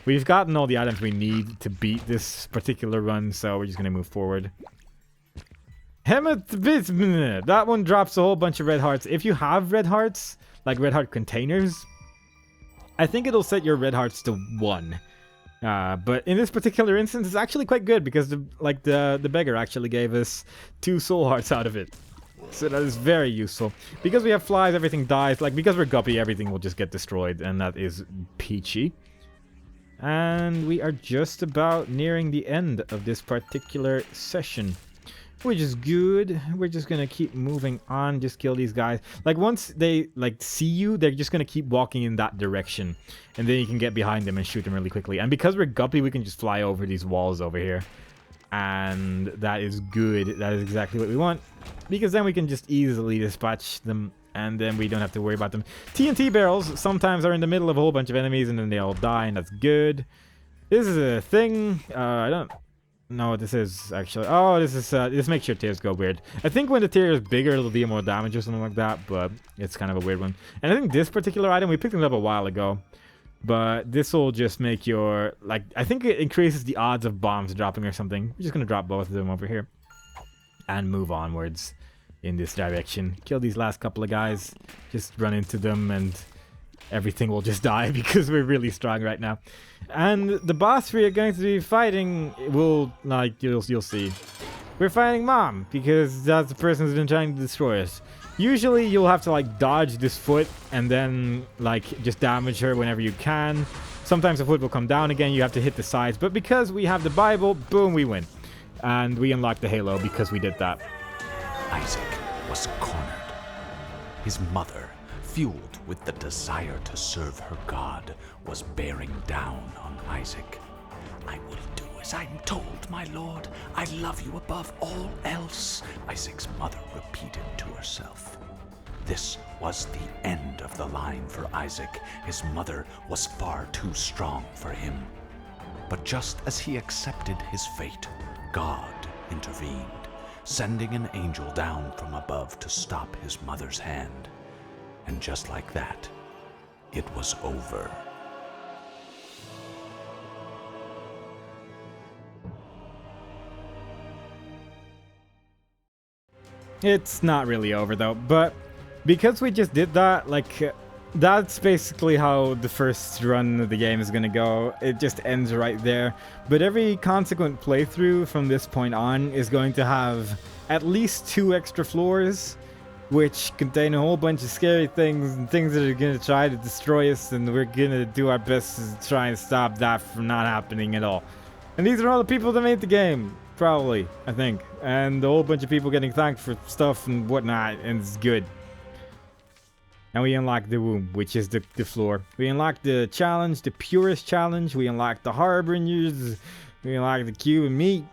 We've gotten all the items we need to beat this particular run, so we're just going to move forward. That one drops a whole bunch of red hearts. If you have red hearts, like red heart containers, I think it'll set your red hearts to 1. But in this particular instance, it's actually quite good because the beggar actually gave us 2 soul hearts out of it. So that is very useful. Because we have flies, everything dies. Like, because we're guppy, everything will just get destroyed, and that is peachy. And we are just about nearing the end of this particular session, which is good. We're just gonna keep moving on, just kill these guys. Like, once they, like, see you, they're just gonna keep walking in that direction. And then you can get behind them and shoot them really quickly. And because we're guppy, we can just fly over these walls over here. And that is good. That is exactly what we want. Because then we can just easily dispatch them. And then we don't have to worry about them. TNT barrels sometimes are in the middle of a whole bunch of enemies and then they all die, and that's good. This is a thing. I don't know what this is, actually. Oh, this makes your tears go weird. I think when the tear is bigger, it'll deal more damage or something like that, but it's kind of a weird one. And I think this particular item, we picked it up a while ago, but this will just make your, like, I think it increases the odds of bombs dropping or something. We're just going to drop both of them over here and move onwards in this direction. Kill these last couple of guys. Just run into them and everything will just die because we're really strong right now. And the boss we are going to be fighting will, like, you'll see. We're fighting Mom because that's the person who's been trying to destroy us. Usually you'll have to, like, dodge this foot and then, like, just damage her whenever you can. Sometimes the foot will come down again. You have to hit the sides. But because we have the Bible, boom, we win. And we unlock the halo because we did that. Isaac was cornered. His mother, fueled with the desire to serve her God, was bearing down on Isaac. "I will do as I'm told, my lord. I love you above all else," Isaac's mother repeated to herself. This was the end of the line for Isaac. His mother was far too strong for him. But just as he accepted his fate, God intervened, sending an angel down from above to stop his mother's hand. And just like that, it was over. It's not really over though, but because we just did that, like, that's basically how the first run of the game is gonna go. It just ends right there. But every consequent playthrough from this point on is going to have at least 2 extra floors, which contain a whole bunch of scary things and things that are gonna try to destroy us, and we're gonna do our best to try and stop that from not happening at all. And these are all the people that made the game, probably, I think. And a whole bunch of people getting thanked for stuff and whatnot, and it's good. And we unlock the womb, which is the floor. We unlock the challenge, the purest challenge. We unlock the harbingers. We unlock the cube and meat.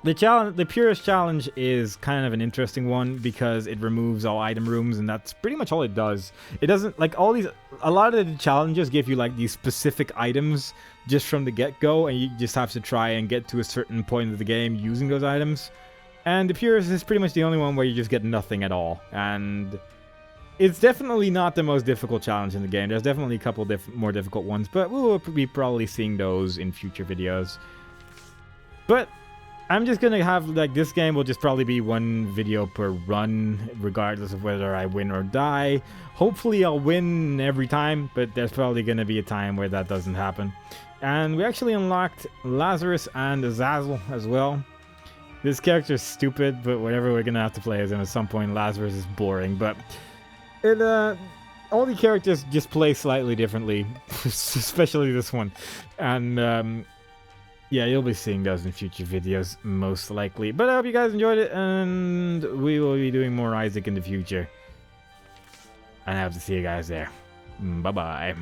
The purest challenge is kind of an interesting one because it removes all item rooms, and that's pretty much all it does. It doesn't, like, a lot of the challenges give you, like, these specific items just from the get-go, and you just have to try and get to a certain point of the game using those items. And the purest is pretty much the only one where you just get nothing at all. And it's definitely not the most difficult challenge in the game. There's definitely a couple more difficult ones, but we'll be probably seeing those in future videos. But I'm just gonna have, like, this game will just probably be 1 video per run, regardless of whether I win or die. Hopefully I'll win every time, but there's probably gonna be a time where that doesn't happen. And we actually unlocked Lazarus and Azazel as well. This character's stupid, but whatever, we're gonna have to play as him at some point. Lazarus is boring, but all the characters just play slightly differently, especially this one. And yeah, you'll be seeing those in future videos, most likely. But I hope you guys enjoyed it, and we will be doing more Isaac in the future. And I hope to see you guys there. Bye-bye.